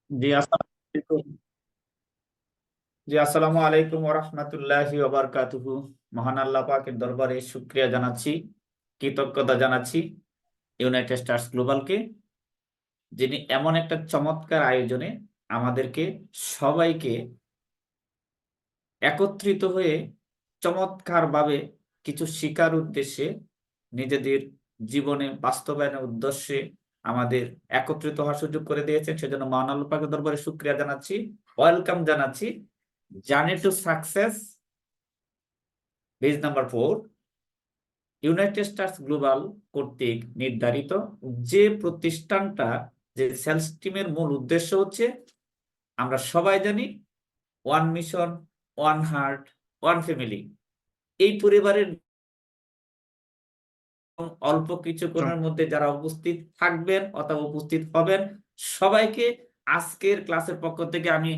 জি আসসালামু আলাইকুম। আসসালামু আলাইকুম ওয়া রাহমাতুল্লাহি ওয়া বারাকাতুহু। মহান আল্লাহ পাকের দরবারে শুকরিয়া জানাচ্ছি, কৃতজ্ঞতা জানাচ্ছি ইউনাইটেড স্টারস গ্লোবালকে, যিনি এমন একটা চমৎকার আয়োজনে আমাদেরকে সবাইকে একত্রিত হয়ে চমৎকারভাবে কিছু শিকার উদ্দেশ্যে, নিজেদের জীবনে বাস্তবায়নের উদ্দেশ্যে আমাদের একত্রিত হওয়ার সুযোগ করে দিয়েছেন। সেজন্য মহান আল্লাহ পাকের দরবারে শুকরিয়া জানাচ্ছি, ওয়েলকাম জানাচ্ছি। Journey to success page number 4, United stars global কর্তৃক নির্ধারিত যে প্রতিষ্ঠানটা, যে সেলস টিমের মূল উদ্দেশ্য হচ্ছে, আমরা সবাই জানি, one mission, one heart, one family. এই পরিবারের অল্প কিছুক্ষণের মধ্যে যারা উপস্থিত থাকবেন অথবা উপস্থিত হবেন, সবাইকে আজকের ক্লাসের পক্ষ থেকে আমি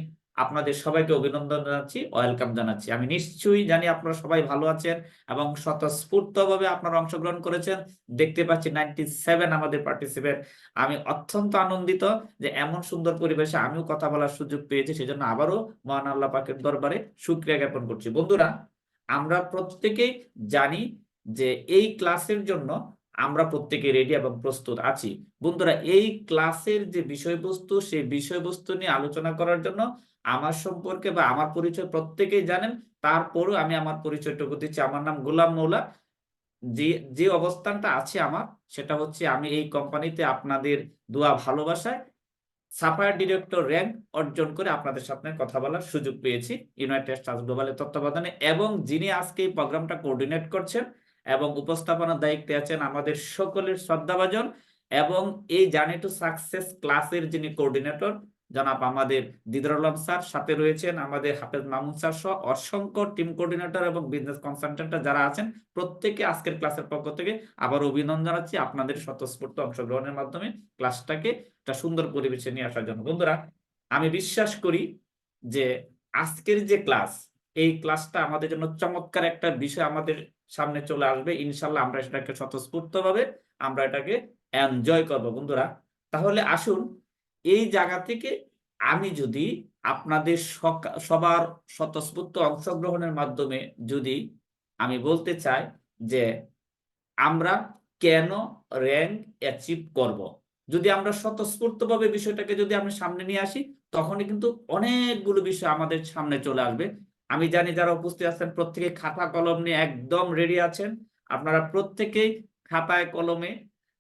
আপনাদের সবাইকে অভিনন্দন জানাচ্ছি, ওয়েলকাম জানাচ্ছি। আমি নিশ্চয়ই জানি আপনারা সবাই ভালো আছেন এবং স্বতঃস্ফূর্তভাবে আপনারা অংশগ্রহণ করেছেন। দেখতে পাচ্ছি 97 আমাদের পার্টিসিপেন্ট। আমি অত্যন্ত আনন্দিত যে এমন সুন্দর পরিবেশে আমিও কথা বলার সুযোগ পেয়েছি। সেজন্য আবারও মহান আল্লাহ পাকের দরবারে শুকরিয়া জ্ঞাপন করছি। বন্ধুরা, আমরা প্রত্যেকেই জানি যে এই ক্লাসের জন্য আমরা প্রত্যেকে রেডি এবং প্রস্তুত আছি। বন্ধুরা, এই ক্লাসের যে বিষয়বস্তু, সেই বিষয়বস্তু নিয়ে আলোচনা করার জন্য আমার সম্পর্কে বা আমার পরিচয় প্রত্যেকেই জানেন। তারপরও আমি আমার পরিচয়টুকু দিচ্ছি। আমার নাম গোলাম মৌলা। যে যে অবস্থানটা আছে আমার, সেটা হচ্ছে আমি এই কোম্পানিতে আপনাদের দোয়া ভালোবাসায় সাফায়ার ডিরেক্টর র্যাঙ্ক অর্জন করে আপনাদের সামনে কথা বলার সুযোগ পেয়েছি ইউনাইটেড স্টারস গ্লোবালের তত্ত্বাবধানে। এবং যিনি আজকে এই প্রোগ্রামটা কোঅর্ডিনেট করছেন এবং উপস্থাপনার দায়িত্বে আছেন আমাদের সকলের শ্রদ্ধাভাজন এবং এই জার্নি টু সাকসেস ক্লাসের যিনি কোঅর্ডিনেটর, জনাব আমাদের দিদার আলম স্যার, সাথে রয়েছেন আমাদের হাফেজ মামুন স্যার সহ অসংখ্য টিম কোঅর্ডিনেটর এবং বিজনেস কনসালটেন্ট যারা আছেন, প্রত্যেকে আজকের ক্লাসের পক্ষ থেকে আবার অভিনন্দন জানাচ্ছি আপনাদের স্বতঃস্ফূর্ত অংশগ্রহণের মাধ্যমে ক্লাসটাকে একটা সুন্দর পরিবেশে নিয়ে আসার জন্য। বন্ধুরা, আমি বিশ্বাস করি যে আজকের যে ক্লাস, এই ক্লাসটা আমাদের জন্য চমৎকার একটা বিষয় আমাদের সামনে চলে আসবে। ইনশাল্লাহ আমরা সেটাকে স্বতঃস্ফূর্ত ভাবে আমরা এটাকে এনজয় করব। বন্ধুরা, তাহলে আসুন এই জায়গা থেকে আমি যদি আপনাদের সবার স্বতঃস্ফূর্ত অংশগ্রহণের মাধ্যমে যদি আমি বলতে চাই যে আমরা কেন র্যাঙ্ক অ্যাচিভ করব, যদি আমরা স্বতঃস্ফূর্তভাবে বিষয়টাকে যদি আমরা সামনে নিয়ে আসি, তখনই কিন্তু অনেকগুলো বিষয় আমাদের সামনে চলে আসবে। আমি জানি যারা উপস্থিত আছেন প্রত্যেকে খাতা কলম নিয়ে একদম রেডি আছেন। আপনারা প্রত্যেকেই খাতায় কলমে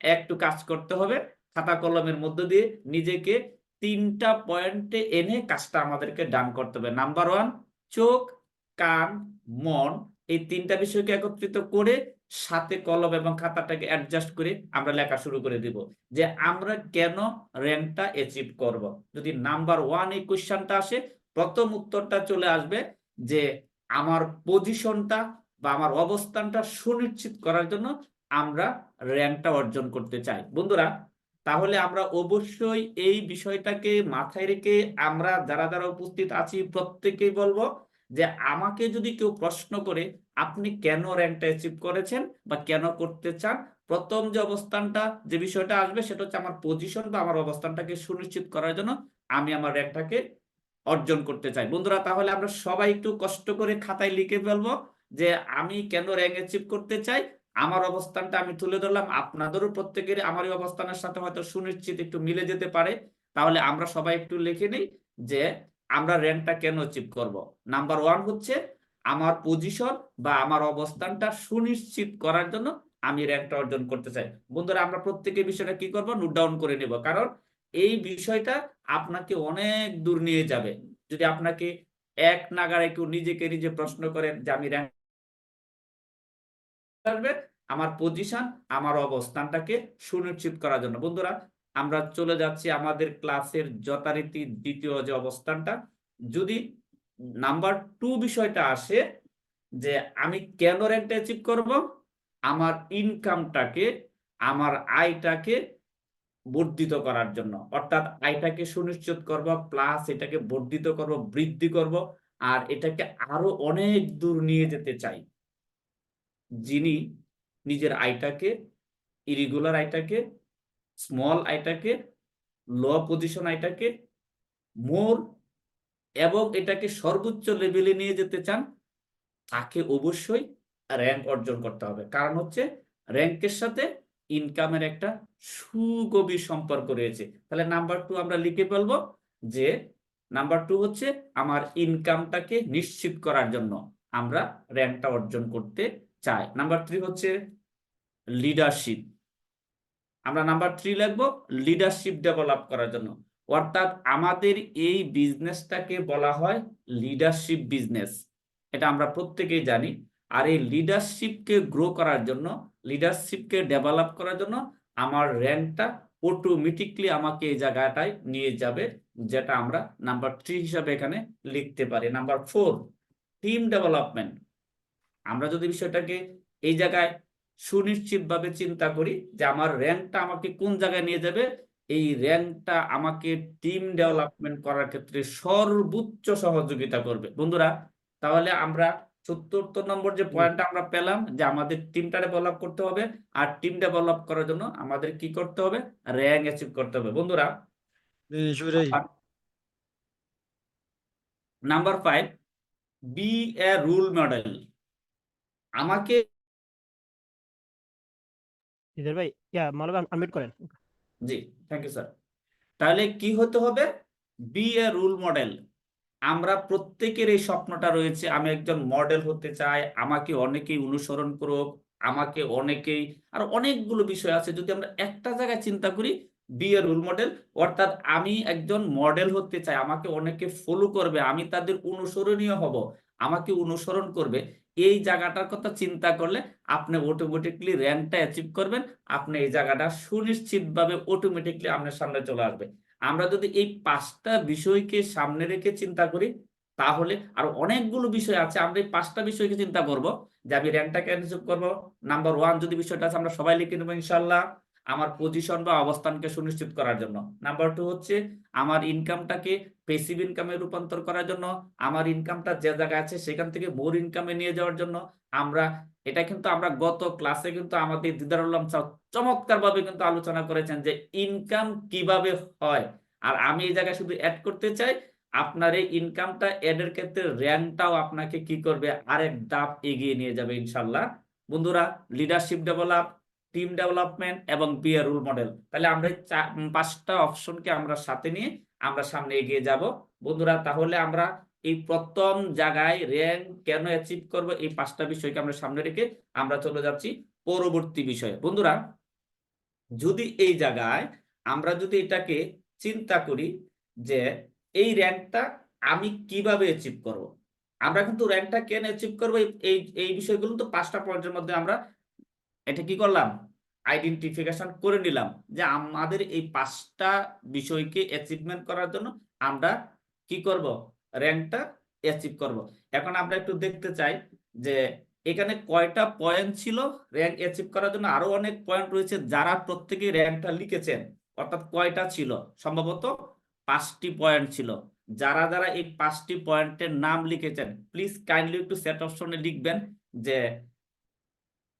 একটু কাজ করতে হবে। খাতা কলমের মধ্য দিয়ে নিজেকে 3টা পয়েন্টে এনে কাজটা আমাদেরকে ডান করতে হবে। নাম্বার 1, চোখ, কান, মন, এই 3টা বিষয়কে একত্রিত করে সাথে কলম এবং খাতাটাকে অ্যাডজাস্ট করে আমরা লেখা শুরু করে দিব যে আমরা কেন র্যাঙ্কটা অ্যাচিভ করব। যদি নাম্বার 1 এই কোশ্চেনটা আসে, প্রথম উত্তরটা চলে আসবে যে আমার পজিশনটা বা আমার অবস্থানটা সুনিশ্চিত করার জন্য আমরা র্যাঙ্কটা অর্জন করতে চাই। বন্ধুরা, তাহলে আমরা অবশ্যই এই বিষয়টাকে মাথায় রেখে আমরা যারা যারা উপস্থিত আছি প্রত্যেকেই বলবো যে আমাকে যদি কেউ প্রশ্ন করে আপনি কেন র্যাঙ্কটা অ্যাচিভ করেছেন বা কেন করতে চান, প্রথম যে অবস্থানটা, যে বিষয়টা আসবে সেটা হচ্ছে আমার পজিশন বা আমার অবস্থানটাকে সুনিশ্চিত করার জন্য আমি আমার র্যাঙ্কটাকে অর্জন করতে চাই। বন্ধুরা, তাহলে আমরা সবাই একটু কষ্ট করে খাতায় লিখে ফেলবো যে আমি কেন র্যাঙ্ক অ্যাচিভ করতে চাই। আমার অবস্থানটা আমি তুলে ধরলাম, আপনাদেরও প্রত্যেকের আমার এই অবস্থানের সাথে হয়তো সুনিশ্চিত একটু মিলে যেতে পারে। তাহলে আমরা সবাই একটু লিখে নিই যে আমরা র্যাঙ্কটা কেন অ্যাচিভ করব। নাম্বার 1 হচ্ছে আমার পজিশন বা আমার অবস্থানটা সুনিশ্চিত করার জন্য আমি র্যাঙ্কটা অর্জন করতে চাই। বন্ধুরা, আমরা প্রত্যেকে বিষয়টা কি করব, নোট ডাউন করে নেব, কারণ এই বিষয়টা আপনাকে অনেক দূর নিয়ে যাবে। যদি আপনাকে এক নাগাড়ে কেউ নিজেকে নিজে প্রশ্ন করেন যে আমি র্যাঙ্ক আসবে আমার পজিশন, আমার অবস্থানটাকে সুনিশ্চিত করার জন্য। বন্ধুরা, আমরা চলে যাচ্ছি আমাদের ক্লাসের যথারীতি দ্বিতীয় যে অবস্থানটা। যদি নাম্বার 2 বিষয়টা আসে যে আমি কেন র্যাঙ্কটা অ্যাচিভ করব, আমার ইনকামটাকে, আমার আয়টাকে বর্ধিত করার জন্য, অর্থাৎ আয়টাকে সুনিশ্চিত করব, প্লাস এটাকে বর্ধিত করব, বৃদ্ধি করব, আর এটাকে আরো অনেক দূর নিয়ে যেতে চাই। যিনি নিজের আয়টাকে, ইরেগুলার আয়টাকে, স্মল আয়টাকে, লো পজিশন আয়টাকে মোর এবং এটাকে সর্বোচ্চ লেভেলে নিয়ে যেতে চান, তাকে অবশ্যই র্যাঙ্ক অর্জন করতে হবে। কারণ হচ্ছে র্যাঙ্কের সাথে ইনকামের একটা সুগভীর সম্পর্ক রয়েছে। তাহলে নাম্বার 2 আমরা লিখে ফেলবো যে নাম্বার 2 হচ্ছে আমার ইনকামটাকে নিশ্চিত করার জন্য আমরা র্যাঙ্কটা অর্জন করতে চাই। নাম্বার 3 হচ্ছে লিডারশিপ। আমরা নাম্বার 3 লিখবো লিডারশিপ ডেভেলপ করার জন্য। অর্থাৎ আমাদের এই বিজনেসটাকে বলা হয় লিডারশিপ বিজনেস, এটা আমরা প্রত্যেকেই জানি। আর এই লিডারশিপকে গ্রো করার জন্য, লিডারশিপকে ডেভেলপ করার জন্য আমার র্যাঙ্কটা অটোমেটিকলি আমাকে এই জায়গাটায় নিয়ে যাবে, যেটা আমরা নাম্বার 3 হিসাবে এখানে লিখতে পারি। Number 4 team development. আমরা যদি বিষয়টাকে এই জায়গায় সুনিশ্চিতভাবে চিন্তা করি যে আমার র্যাঙ্কটা আমাকে কোন জায়গায় নিয়ে যাবে, এই র্যাঙ্কটা আমাকে টিম ডেভেলপমেন্ট করার ক্ষেত্রে সর্বোচ্চ সহযোগিতা করবে বন্ধুরা। তাহলে আমরা ৭৪ নম্বর যে পয়েন্টটা আমরা পেলাম যে আমাদের টিমটা ডেভেলপ করতে হবে, আর টিম ডেভেলপ করার জন্য আমাদের কি করতে হবে, র্যাঙ্ক অ্যাচিভ করতে হবে বন্ধুরা। Number 5 B A role model. আমাকে ভাই মানব আনমিউট করেন। জি, থ্যাংক ইউ স্যার। তাহলে কি হতে হবে, বি এ রোল মডেল। আমরা প্রত্যেকের এই স্বপ্নটা রয়েছে, আমি একজন মডেল হতে চাই, আমাকে অনেকেই অনুসরণ করুক, আমাকে অনেকেই, আর অনেকগুলো বিষয় আছে। যদি আমরা একটা জায়গায় চিন্তা করি বি এ রোল মডেল, অর্থাৎ আমি একজন মডেল হতে চাই, আমাকে অনেকে ফলো করবে, আমি তাদের অনুসরণীয় হব, আমাকে অনুসরণ করবে, এই জায়গাটার কথা চিন্তা করলে আপনি অটোমেটিকলি র্যাঙ্কটা অ্যাচিভ করবেন। আপনি এই জায়গাটা সুনিশ্চিতভাবে অটোমেটিকলি আপনার সামনে চলে আসবে। আমরা যদি এই 5টা বিষয়কে সামনে রেখে চিন্তা করি, তাহলে আরো অনেকগুলো বিষয় আছে, আমরা এই 5টা বিষয়কে চিন্তা করব যে আমি র্যাঙ্কটাকে অ্যাচিভ করব। নাম্বার 1 যদি বিষয়টা আছে আমরা সবাই লিখে নেব ইনশাল্লাহ, আমার পজিশন বা অবস্থানকে সুনিশ্চিত করার জন্য। নাম্বার 2 হচ্ছে আমার ইনকামটাকে প্যাসিভ ইনকামে রূপান্তর করার জন্য, আমার ইনকামটা যে জায়গায় আছে সেখান থেকে মোর ইনকামে নিয়ে যাওয়ার জন্য। আমরা এটা কিন্তু আমরা গত ক্লাসে কিন্তু আমাদের দিদার আলম স্যার চমৎকার ভাবে কিন্তু আলোচনা করেছেন যে ইনকাম কিভাবে হয়। আর আমি এই জায়গায় শুধু অ্যাড করতে চাই, আপনার এই ইনকামটা এডের ক্ষেত্রে র্যাঙ্কটাও আপনাকে কি করবে, আরেক ধাপ এগিয়ে নিয়ে যাবে ইনশাল্লাহ বন্ধুরা। লিডারশিপ ডেভেলপ, টিম ডেভেলপমেন্ট এবং বি এ রোল মডেল। তাহলে আমরা 5টা অপশনকে আমরা সাথে নিয়ে আমরা সামনে এগিয়ে যাব বন্ধুরা। তাহলে আমরা এই প্রথম জায়গায় র্যাঙ্ক কেন অ্যাচিভ করব, এই 5টা বিষয়কে আমরা সামনে রেখে আমরা চলে যাচ্ছি পরবর্তী বিষয়ে বন্ধুরা। যদি এই জায়গায় আমরা যদি এটাকে চিন্তা করি যে এই র্যাঙ্কটা আমি কিভাবে অ্যাচিভ করব, আমরা কিন্তু র্যাঙ্কটা কেন অ্যাচিভ করবো, এই এই বিষয়গুলো তো 5টা পয়েন্টের মধ্যে আমরা এটা কি করলাম, আইডেন্টিফিকেশন করে নিলাম যে আমাদের এই 5টা বিষয়কে অ্যাচিভমেন্ট করার জন্য আমরা কি করব, র্যাঙ্কটা অ্যাচিভ করব। এখন আমরা একটু দেখতে চাই যে এখানে কয়টা পয়েন্ট ছিল র্যাঙ্ক অ্যাচিভ করার জন্য। আরো অনেক পয়েন্ট রয়েছে, যারা প্রত্যেকে র্যাঙ্কটা লিখেছেন, অর্থাৎ কয়টা ছিল, সম্ভবত 5টি পয়েন্ট ছিল। যারা যারা এই 5টি পয়েন্টের নাম লিখেছেন প্লিজ কাইন্ডলি একটু সেট অপশনে লিখবেন যে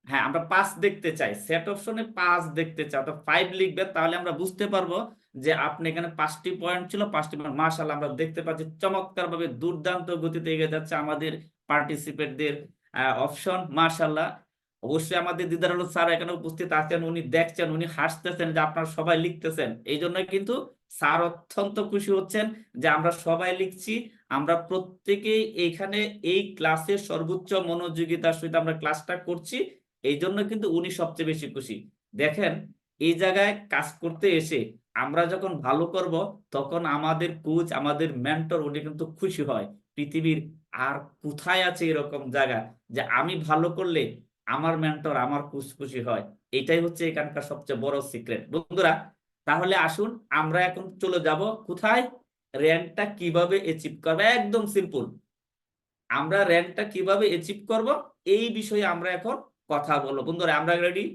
হ্যাঁ আমরা 5 দেখতে চাই, সেট অপশনে 5 দেখতে চাই, অর্থাৎ 5 লিখবেন, তাহলে আমরা বুঝতে পারবো যে আপনি এখানে 5টি পয়েন্ট ছিল, 5টি পয়েন্ট। মাশাআল্লাহ, আমরা দেখতে পাচ্ছি চমৎকার ভাবে দুর্দান্ত গতিতে এগিয়ে যাচ্ছে আমাদের পার্টিসিপেটদের অপশন। মাশাআল্লাহ, অবশ্যই আমাদের দিদার আলম স্যার এখানে উপস্থিত আছেন, উনি দেখছেন, উনি হাসতেছেন যে আপনারা সবাই লিখতেছেন, এই জন্য কিন্তু স্যার অত্যন্ত খুশি হচ্ছেন যে আমরা সবাই লিখছি। আমরা প্রত্যেকেই এখানে এই ক্লাসের সর্বোচ্চ মনোযোগিতার সহিত আমরা ক্লাসটা করছি, এই জন্য কিন্তু উনি সবচেয়ে বেশি খুশি। দেখেন এই জায়গায় কাজ করতে এসে আমরা যখন ভালো করব, তখন আমাদের কোচ, আমাদের মেন্টর, উনি কিন্তু খুশি হয়। পৃথিবীর আর কোথায় আছে এরকম জায়গা যে আমি ভালো করলে আমার মেন্টর, আমার কোচ খুশি হয়। এটাই হচ্ছে এখানকার সবচেয়ে বড় সিক্রেট বন্ধুরা। তাহলে আসুন আমরা এখন চলে যাব কোথায়, র্যাঙ্কটা কিভাবে অ্যাচিভ করবে। একদম সিম্পল, আমরা র্যাঙ্কটা কিভাবে অ্যাচিভ করব এই বিষয়ে আমরা এখন কথা বলবো বন্ধুরা। আমরা রেডি?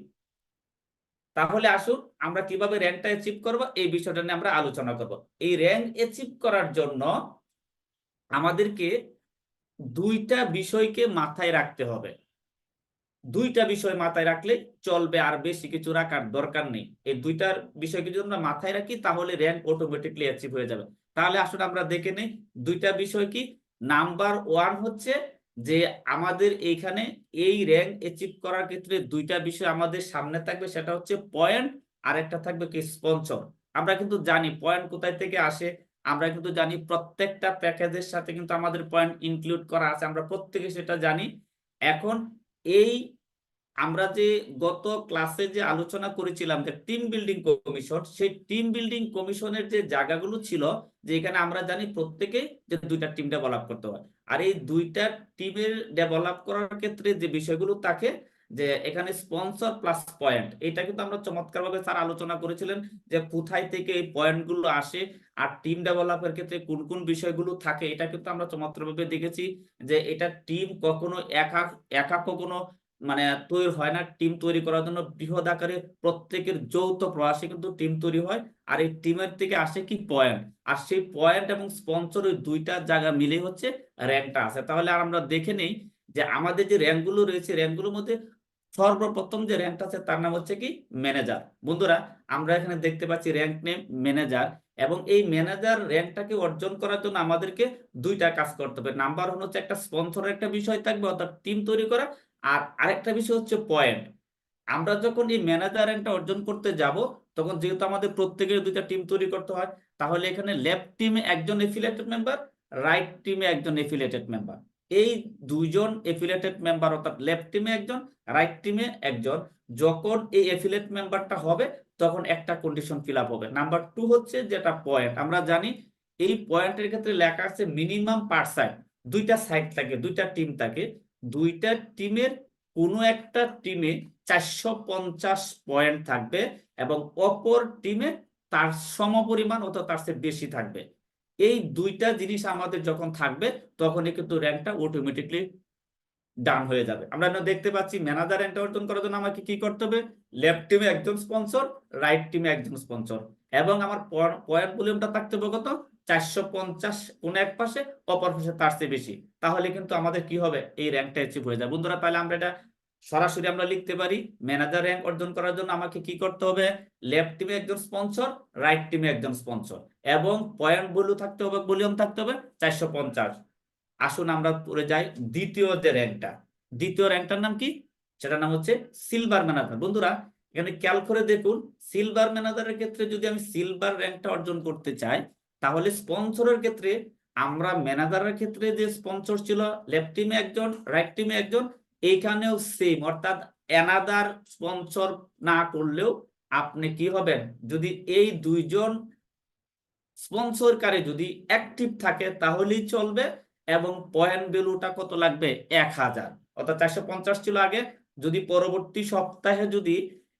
তাহলে আসুন আমরা কিভাবে র্যাঙ্কটা অ্যাচিভ করব এই বিষয়টা নিয়ে আমরা আলোচনা করব। এই র্যাঙ্ক অ্যাচিভ করার জন্য আমাদেরকে 2টা বিষয়কে মাথায় রাখতে হবে। 2টা বিষয় মাথায় রাখলে চলবে, আর বেশি কিছু রাখার দরকার নেই। এই 2টার বিষয়কে যদি আমরা মাথায় রাখি তাহলে র্যাঙ্ক অটোমেটিকলি অ্যাচিভ হয়ে যাবে। তাহলে আসলে আমরা দেখে নেই দুইটা বিষয় কি। নাম্বার ওয়ান হচ্ছে যে আমাদের এইখানে এই র্যাঙ্ক অ্যাচিভ করার ক্ষেত্রে দুইটা বিষয় আমাদের সামনে থাকবে, সেটা হচ্ছে পয়েন্ট, আর একটা থাকবে কি স্পন্সর। আমরা কিন্তু জানি পয়েন্ট কোথায় থেকে আসে, আমরা কিন্তু জানি প্রত্যেকটা প্যাকেজের সাথে কিন্তু আমাদের পয়েন্ট ইনক্লুড করা আছে, আমরা প্রত্যেকে সেটা জানি। এখন এই আমরা যে গত ক্লাসে যে আলোচনা করেছিলাম যে টিম বিল্ডিং কমিশন, সেই টিম বিল্ডিং কমিশনের যে জায়গাগুলো ছিল, যে এখানে আমরা জানি প্রত্যেকে যে দুইটা টিম ডেভেলপ করতে হয়, আর এই দুইটা টিমের ডেভেলপ করার ক্ষেত্রে যে বিষয়গুলো থাকে, যে এখানে স্পন্সর প্লাস পয়েন্ট, এটা কিন্তু আমরা চমৎকারভাবে স্যার আলোচনা করেছিলেন যে কোথায় থেকে এই পয়েন্টগুলো আসে, আর টিম ডেভেলপের ক্ষেত্রে কোন কোন বিষয়গুলো থাকে, এটা কিন্তু আমরা চমৎকারভাবে দেখেছি যে এটা টিম কখনো একা একা কখনো মানে তৈরি হয় না। টিম তৈরি করার জন্য বৃহৎ আকারে প্রত্যেকের যৌথ প্রয়াসে কিন্তু টিম তৈরি হয়, আর এই টিমের থেকে আসে কি পয়েন্ট, আর সেই পয়েন্ট এবং স্পন্সর ওই দুইটা জায়গা মিলে হচ্ছে র্যাঙ্কটা আছে। তাহলে আর আমরা দেখে নেই যে আমাদের যে র্যাঙ্কগুলো রয়েছে, র্যাঙ্কগুলোর মধ্যে সর্বপ্রথম যে র্যাঙ্কটা আছে তার নাম হচ্ছে কি ম্যানেজার। বন্ধুরা আমরা এখানে দেখতে পাচ্ছি র্যাঙ্ক নেম ম্যানেজার, এবং এই ম্যানেজার র্যাঙ্কটাকে অর্জন করার জন্য আমাদেরকে দুইটা কাজ করতে হবে। নাম্বার ওয়ান হচ্ছে একটা স্পন্সরের একটা বিষয় থাকবে, অর্থাৎ টিম তৈরি করা, আর আরেকটা বিষয় হচ্ছে পয়েন্ট। আমরা যখন এই ম্যানেজার র্যাঙ্কটা অর্জন করতে যাব, তখন যেহেতু আমাদের প্রত্যেকের দুইটা টিম তৈরি করতে হয়, তাহলে এখানে লেফট টিমে একজন এফিলিয়েটেড মেম্বার, রাইট টিমে একজন এফিলিয়েটেড মেম্বার। এই দুইজন এফিলিয়েটেড মেম্বার, অর্থাৎ লেফট টিমে একজন, রাইট টিমে একজন, যখন এই এফিলিয়েট মেম্বারটা হবে তখন একটা কন্ডিশন ফিল আপ হবে। নাম্বার টু হচ্ছে যেটা পয়েন্ট, আমরা জানি এই পয়েন্টের ক্ষেত্রে লেখা আছে মিনিমাম পার সাইড, দুইটা সাইড থাকে, দুইটা টিম থাকে, দুইটা টিমের কোনো একটা টিমে 450 পয়েন্ট থাকবে, এবং অপর টিমে তার সমপরিমাণ অথবা তার চেয়ে বেশি থাকবে। এই দুইটা জিনিস আমাদের যখন থাকবে, তখনই কিন্তু র্যাঙ্কটা অটোমেটিকলি ডান হয়ে যাবে। আমরা দেখতে পাচ্ছি ম্যানেজার র্যাঙ্কটা অর্জন করার জন্য আমাকে কি করতে হবে, লেফট টিমে একজন স্পন্সর, রাইট টিমে একজন স্পন্সর, এবং আমার পয়েন্ট ভলিউমটা থাকতে হবে কত, 450 কোন এক পাশে, অপর পাশে তার চেয়ে বেশি। তাহলে কিন্তু আমাদের কি হবে, এই র্যাঙ্কটা অ্যাচিভ হয়ে যায়। বন্ধুরা তাহলে আমরা এটা সরাসরি আমরা লিখতে পারি, ম্যানেজার র্যাঙ্ক অর্জন করার জন্য আমাকে কি করতে হবে, লেফট টিমে একজন স্পন্সর, রাইট টিমে একজন স্পন্সর, এবং পয়েন্ট ভলিউম থাকতে হবে, ভলিউম থাকতে হবে 450। আসুন আমরা পড়ে যাই দ্বিতীয় যে র্যাঙ্কটা। দ্বিতীয় র্যাঙ্কটার নাম কি, সেটার নাম হচ্ছে সিলভার ম্যানেজার। বন্ধুরা এখানে খেয়াল করে দেখুন, সিলভার ম্যানেজারের ক্ষেত্রে যদি আমি সিলভার র্যাঙ্কটা অর্জন করতে চাই, তাহলে স্পন্সরের ক্ষেত্রে আমরা ম্যানেজারের ক্ষেত্রে যে স্পন্সর ছিল লেফট টিমে একজন, রাইট টিমে একজন, এইখানেও সেম, অর্থাৎ অ্যানাদার স্পন্সর না করলেও আপনি কি হবেন, যদি এই দুইজন স্পন্সরকারী যদি অ্যাক্টিভ থাকে তাহলেই চলবে, এবং পয়েন্ট ভ্যালুটা কত লাগবে, 1000, অর্থাৎ 450 ছিল আগে, যদি পরবর্তী সপ্তাহে যদি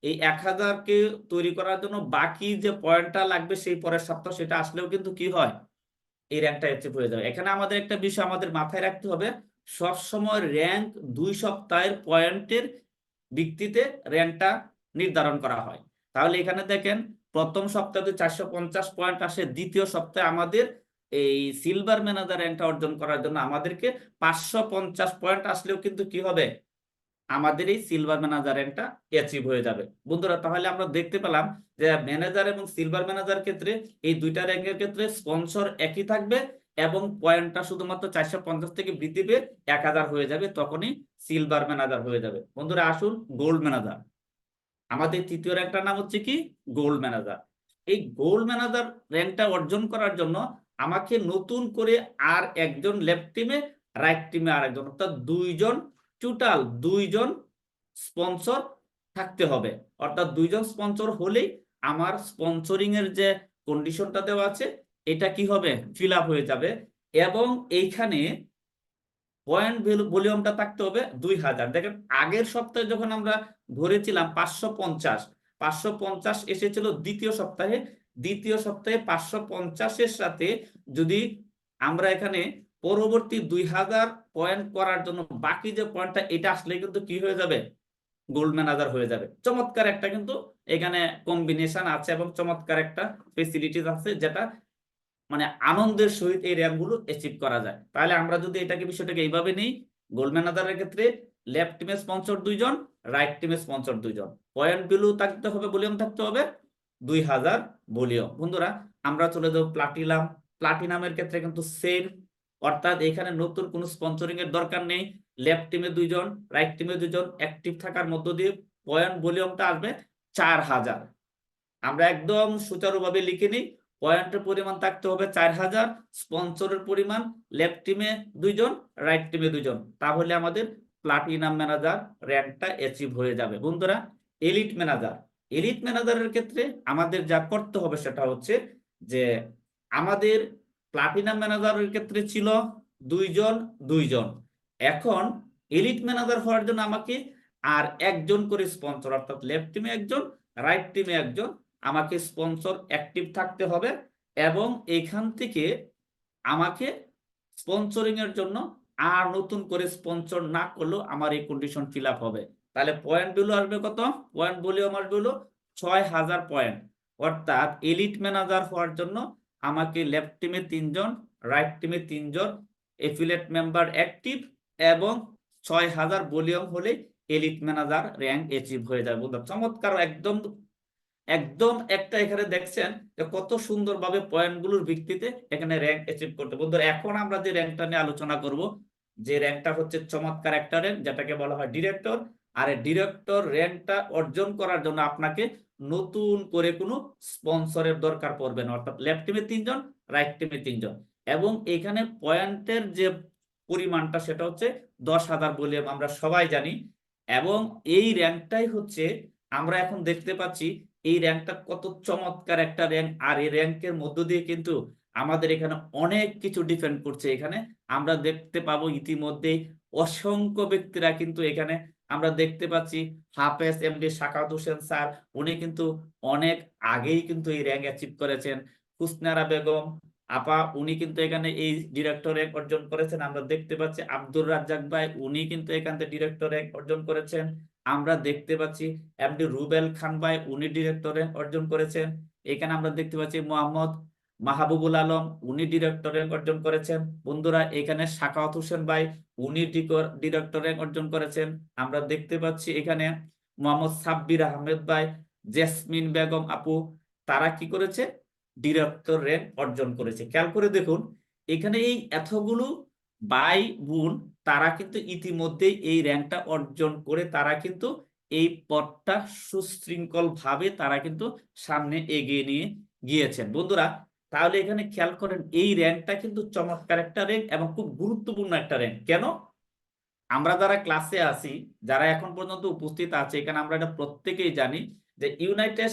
এই 1000কে তৈরি করার জন্য বাকি যে পয়েন্টটা লাগবে সেই পরের সপ্তাহ সেটা আসলেও কিন্তু কি হয়, এই র্যাঙ্কটা অ্যাচিভ হয়ে যাবে। এখানে আমাদের একটা বিষয় আমাদের মাথায় রাখতে হবে, সবসময় র্যাঙ্ক 2 সপ্তাহের পয়েন্টের ভিত্তিতে র্যাঙ্কটা নির্ধারণ করা হয়। তাহলে এখানে দেখেন প্রথম সপ্তাহে 450 পয়েন্ট আসে, দ্বিতীয় সপ্তাহে আমাদের এই সিলভার ম্যানেজার র্যাঙ্কটা অর্জন করার জন্য আমাদেরকে 550 পয়েন্ট আসলেও কিন্তু কি হবে, আমাদের এই সিলভার ম্যানেজার র্যাঙ্কটা অ্যাচিভ হয়ে যাবে। বন্ধুরা তাহলে আমরা দেখতে পেলাম যে ম্যানেজার এবং সিলভার ম্যানেজার ক্ষেত্রে এই দুইটা র্যাঙ্কের ক্ষেত্রে স্পন্সর একই থাকবে, এবং পয়েন্টটা শুধুমাত্র 450 থেকে বৃদ্ধি পেয়ে 1000 হয়ে যাবে, তখনই সিলভার ম্যানেজার হয়ে যাবে। বন্ধুরা আসুন গোল্ড ম্যানেজার, আমাদের তৃতীয় র্যাঙ্কটার নাম হচ্ছে কি, গোল্ড ম্যানেজার। এই গোল্ড ম্যানেজার র্যাঙ্কটা অর্জন করার জন্য আমাকে নতুন করে আর একজন লেফট টিমে, রাইট টিমে আরেকজন, অর্থাৎ দুইজন, টোটাল দুইজন স্পন্সর থাকতে হবে। অর্থাৎ দুইজন স্পন্সর হলেই আমার স্পন্সরিং এর যে কন্ডিশনটা দেওয়া আছে এটা কি হবে, ফিল আপ হয়ে যাবে, এবং এইখানে পয়েন্ট ভলিউমটা থাকতে হবে 2000। দেখেন আগের সপ্তাহে যখন আমরা ধরেছিলাম 550, 550 এসেছিল দ্বিতীয় সপ্তাহে, দ্বিতীয় সপ্তাহে 550-এর সাথে যদি আমরা এখানে পরবর্তী 2000 পয়েন্ট করার জন্য বাকি যে পয়েন্টটা এটা আসলে কিন্তু কি হয়ে যাবে, গোল্ড ম্যানেজার হয়ে যাবে। চমৎকার একটা কিন্তু এখানে কম্বিনেশন আছে, এবং চমৎকার একটা ফেসিলিটিস আছে, যেটা মানে আনন্দের সহিত এই র্যাঙ্ক গুলো অ্যাচিভ করা যায়। তাহলে আমরা যদি এটাকে বিষয়টাকে এইভাবে নিই, গোল্ড ম্যানেজারের ক্ষেত্রে লেফট টিমে স্পন্সর দুইজন, রাইট টিমে স্পন্সর দুইজন, পয়েন্ট ভ্যালু থাকতে হবে, ভলিউম থাকতে হবে 2000 ভলিউম। বন্ধুরা আমরা চলে যাবো প্লাটিনাম প্লাটিনামের ক্ষেত্রে কিন্তু সেম, অর্থাৎ এখানে নতুন কোনো স্পন্সরিং এর দরকার নেই। লেফট টিমে 2 জন, রাইট টিমে 2 জন অ্যাক্টিভ থাকার মধ্য দিয়ে পয়েন্ট ভলিউমটা আসবে 4000। আমরা একদম সুচারুভাবে লিখে নিই, পয়েন্টের পরিমাণ থাকতে হবে 4000, স্পন্সরের পরিমাণ লেফট টিমে 2 জন, রাইট টিমে 2 জন, তাহলে আমাদের প্লাটিনাম ম্যানেজার র্যাঙ্কটা অ্যাচিভ হয়ে যাবে। বন্ধুরা, এলিট ম্যানেজার, এলিট ম্যানেজারের ক্ষেত্রে আমাদের যা করতে হবে সেটা হচ্ছে যে আমাদের প্লাটিনাম ম্যানেজারের ক্ষেত্রে ছিল 2 জন 2 জন, এখন এলিট ম্যানেজার হওয়ার জন্য আমাকে আর 1 জন করে স্পন্সর, অর্থাৎ লেফট টিমে 1 জন, রাইট টিমে 1 জন আমাকে স্পন্সর অ্যাক্টিভ থাকতে হবে। এবং এখান থেকে আমাকে স্পন্সরিং এর জন্য আর নতুন করে স্পন্সর না করলেও আমার এই কন্ডিশন ফিল আপ হবে। তাহলে পয়েন্ট ভ্যালু আসবে কত? পয়েন্ট ভলিউম আসবে হলো 6000 পয়েন্ট। অর্থাৎ এলিট ম্যানেজার হওয়ার জন্য আমাকে লেফট টিমে 3 জন, রাইট টিমে 3 জন এফিলিয়েট মেম্বার অ্যাক্টিভ এবং 6000 ভলিউম হলে এলিট ম্যানেজার র্যাঙ্ক অ্যাচিভ হয়ে যাবে। বন্ধুরা, চমৎকার, একদম একদম একটা এখানে দেখছেন যে কত সুন্দরভাবে পয়েন্টগুলোর ভিত্তিতে এখানে র্যাঙ্ক অ্যাচিভ করতে। বন্ধুরা, এখন আমরা যে র্যাঙ্কটা নিয়ে আলোচনা করব, যে র্যাঙ্কটা হচ্ছে চমৎকার একটা র্যাঙ্ক, যেটাকে বলা হয় ডিরেক্টর। আর এই ডিরেক্টর র্যাঙ্কটা অর্জন করার জন্য আপনাকে নতুন করে কোনো স্পন্সরের দরকার পড়বে না, অর্থাৎ লেফট টিমে 3 জন, রাইট টিমে 3 জন। এবং এখানে পয়েন্টের যে পরিমাণটা সেটা হচ্ছে 10,000 বলে আমরা সবাই জানি। এবং এই র্যাঙ্কটাই হচ্ছে আমরা এখন দেখতে পাচ্ছি এই র্যাঙ্কটা কত চমৎকার একটা র্যাঙ্ক। আর এই র্যাঙ্কের মধ্য দিয়ে কিন্তু আমাদের এখানে অনেক কিছু ডিপেন্ড করছে। এখানে আমরা দেখতে পাবো ইতিমধ্যেই অসংখ্য ব্যক্তিরা কিন্তু এখানে আমরা দেখতে পাচ্ছি হাফেজ এমডি সাখাওয়াত হোসেন স্যার, উনি কিন্তু অনেক আগেই কিন্তু এই র্যাঙ্ক অ্যাচিভ করেছেন। হুসনারা বেগম আপা, উনি কিন্তু এখানে এই ডিরেক্টর র্যাঙ্ক অর্জন করেছেন। আমরা দেখতে পাচ্ছি আব্দুর রাজ্জাক ভাই, উনি কিন্তু এখান থেকে ডিরেক্টর র্যাঙ্ক অর্জন করেছেন। আমরা দেখতে পাচ্ছি এমডি রুবেল খান ভাই, উনি ডিরেক্টর র্যাঙ্ক অর্জন করেছেন। এখানে আমরা দেখতে পাচ্ছি মোহাম্মদ মাহবুবুল আলম, উনি ডিরেক্টর র্যাঙ্ক অর্জন করেছেন। বন্ধুরা, এখানে সাখাওয়াত হোসেন ভাই, উনি ডিরেক্টর র্যাঙ্ক অর্জন করেছেন। আমরা দেখতে পাচ্ছি এখানে মোহাম্মদ সাব্বির আহমেদ ভাই, জেসমিন বেগম আপু, তারা কি করেছে? ডিরেক্টর র্যাঙ্ক অর্জন করেছে। খেয়াল করে দেখুন, এখানে এই এতগুলো ভাই বোন তারা কিন্তু ইতিমধ্যেই এই র্যাঙ্কটা অর্জন করে তারা কিন্তু এই পথটা সুশৃঙ্খল ভাবে তারা কিন্তু সামনে এগিয়ে নিয়ে গিয়েছেন। বন্ধুরা, তাহলে এখানে খেয়াল করেন এই র্যাঙ্কটা কিন্তু চমৎকার একটা র্যাঙ্ক এবং খুব গুরুত্বপূর্ণ একটা র্যাঙ্ক। কেন? আমরা যারা ক্লাসে আছি, যারা এখন পর্যন্ত উপস্থিত আছে, এখানে আমরা এটা প্রত্যেকেই জানি যে ইউনাইটেড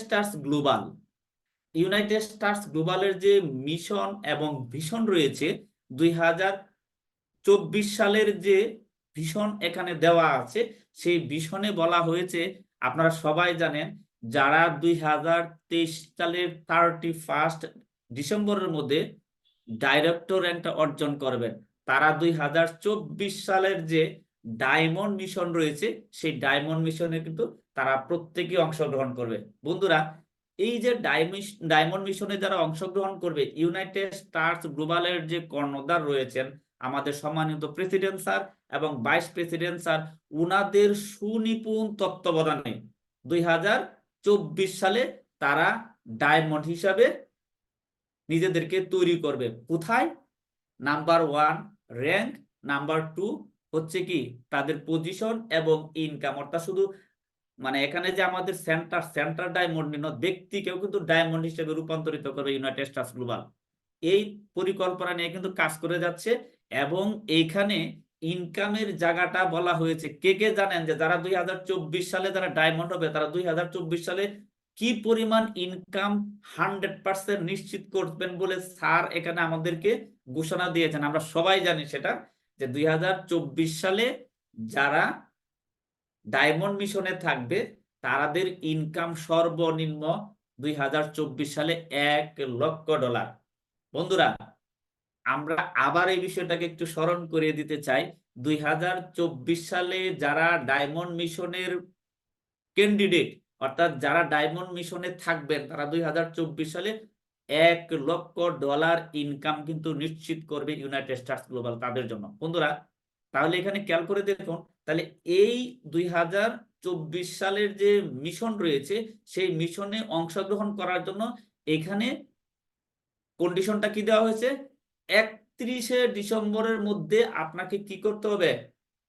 স্টারস গ্লোবালের যে মিশন এবং ভিশন রয়েছে, 2024 সালের যে ভিশন এখানে দেওয়া আছে, সেই ভিশনে বলা হয়েছে, আপনারা সবাই জানেন, যারা 2023 সালের 31 ডিসেম্বরের মধ্যে ডাইরেক্টর র্যাঙ্কটা অর্জন করবেন, তারা 2024 সালের যে ডায়মন্ড মিশন রয়েছে, সেই ডায়মন্ড মিশনে কিন্তু তারা প্রত্যেকেই অংশগ্রহণ করবে। বন্ধুরা, এই যে ডায়মন্ড মিশনে যারা অংশগ্রহণ করবে, ইউনাইটেড স্টারস গ্লোবালের যে কর্ণধার রয়েছেন আমাদের সম্মানিত প্রেসিডেন্ট স্যার এবং ভাইস প্রেসিডেন্ট স্যার, উনাদের সুনিপুণ তত্ত্বাবধানে 2024 সালে তারা ডায়মন্ড হিসাবে নিজেদেরকে তৈরি করবে। কোথায়? নাম্বার 1 র্যাঙ্ক, নাম্বার 2 হচ্ছে কি তাদের পজিশন এবং ইনকাম। অর্থাৎ শুধু মানে এখানে যে আমাদের সেন্টার ডায়মন্ড ব্যক্তিকেও কিন্তু ডায়মন্ড হিসেবে রূপান্তরিত করবে ইউনাইটেড স্টারস গ্লোবাল। এই পরিকল্পনা নিয়ে কিন্তু কাজ করে যাচ্ছে। এবং এইখানে ইনকামের জায়গাটা বলা হয়েছে, কে কে জানেন যে যারা 2024 সালে যারা ডায়মন্ড হবে, তারা 2024 সালে কি পরিমাণ ইনকাম 100% নিশ্চিত করবেন বলে স্যার এখানে আমাদেরকে ঘোষণা দিয়েছেন। আমরা সবাই জানি সেটা, যে 2024 সালে যারা ডায়মন্ড মিশনে থাকবে তাদের ইনকাম সর্বনিম্ন 2024 সালে $1,00,000। বন্ধুরা, আমরা আবার এই বিষয়টাকে একটু স্মরণ করিয়ে দিতে চাই। 2024 সালে যারা ডায়মন্ড মিশনের ক্যান্ডিডেট, অর্থাৎ যারা ডায়মন্ড মিশনে থাকবেন, তারা 2024 সালে $1,00,000 ইনকাম কিন্তু নিশ্চিত করবে ইউনাইটেড স্টারস গ্লোবাল তাদের জন্য। বন্ধুরা, তাহলে এখানে খেয়াল করে দেখুন, তাহলে এই 2024 সালের যে মিশন রয়েছে, সেই মিশনে অংশগ্রহণ করার জন্য এখানে কন্ডিশনটা কি দেওয়া হয়েছে, 31শে ডিসেম্বরের মধ্যে আপনাকে কি করতে হবে,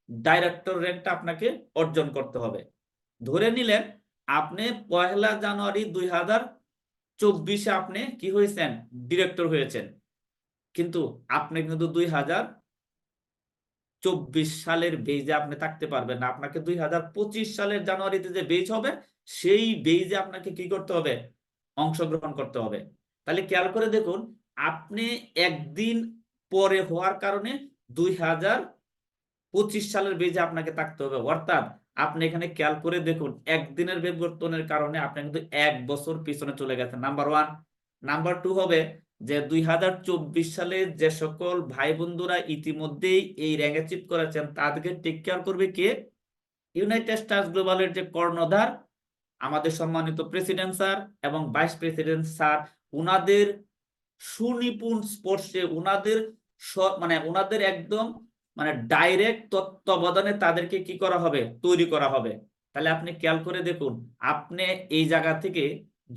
ডাইরেক্টর র্যাঙ্কটা আপনাকে অর্জন করতে হবে। ধরে নিলেন আপনি 1 জানুয়ারি 2024-এ আপনি কি হয়েছেন, ডিরেক্টর হয়েছেন, কিন্তু আপনি কিন্তু 2024 সালের বেজে আপনি থাকতে পারবেন না। আপনাকে 2025 সালের জানুয়ারিতে যে বেজ হবে সেই বেজে আপনাকে কি করতে হবে, অংশগ্রহণ করতে হবে। তাহলে খেয়াল করে দেখুন, আপনি একদিন পরে হওয়ার কারণে 2025 সালের বেজে আপনাকে থাকতে হবে। অর্থাৎ আপনি এখানে খেয়াল করে দেখুন, একদিনের বিবর্তনের কারণে আপনি কিন্তু 1 বছর পিছনে চলে গেছেন, নাম্বার 1। নাম্বার 2 হবে যে 2024 সালে যে সকল ভাই বন্ধুরা ইতিমধ্যেই এই র্যাঙ্ক অ্যাচিভ করেছেন তাদেরকে টেক কেয়ার করবে কে, ইউনাইটেড স্টারস গ্লোবালের যে কর্ণধার আমাদের সম্মানিত প্রেসিডেন্ট স্যার এবং ভাইস প্রেসিডেন্ট স্যার, উনাদের সুনিপুণ স্পর্শে, উনাদের উনাদের একদম ডাইরেক্ট তত্ত্বাবধানে তাদেরকে কি করা হবে, তৈরি করা হবে। তাহলে আপনি খেয়াল করে দেখুন, আপনি এই জায়গা থেকে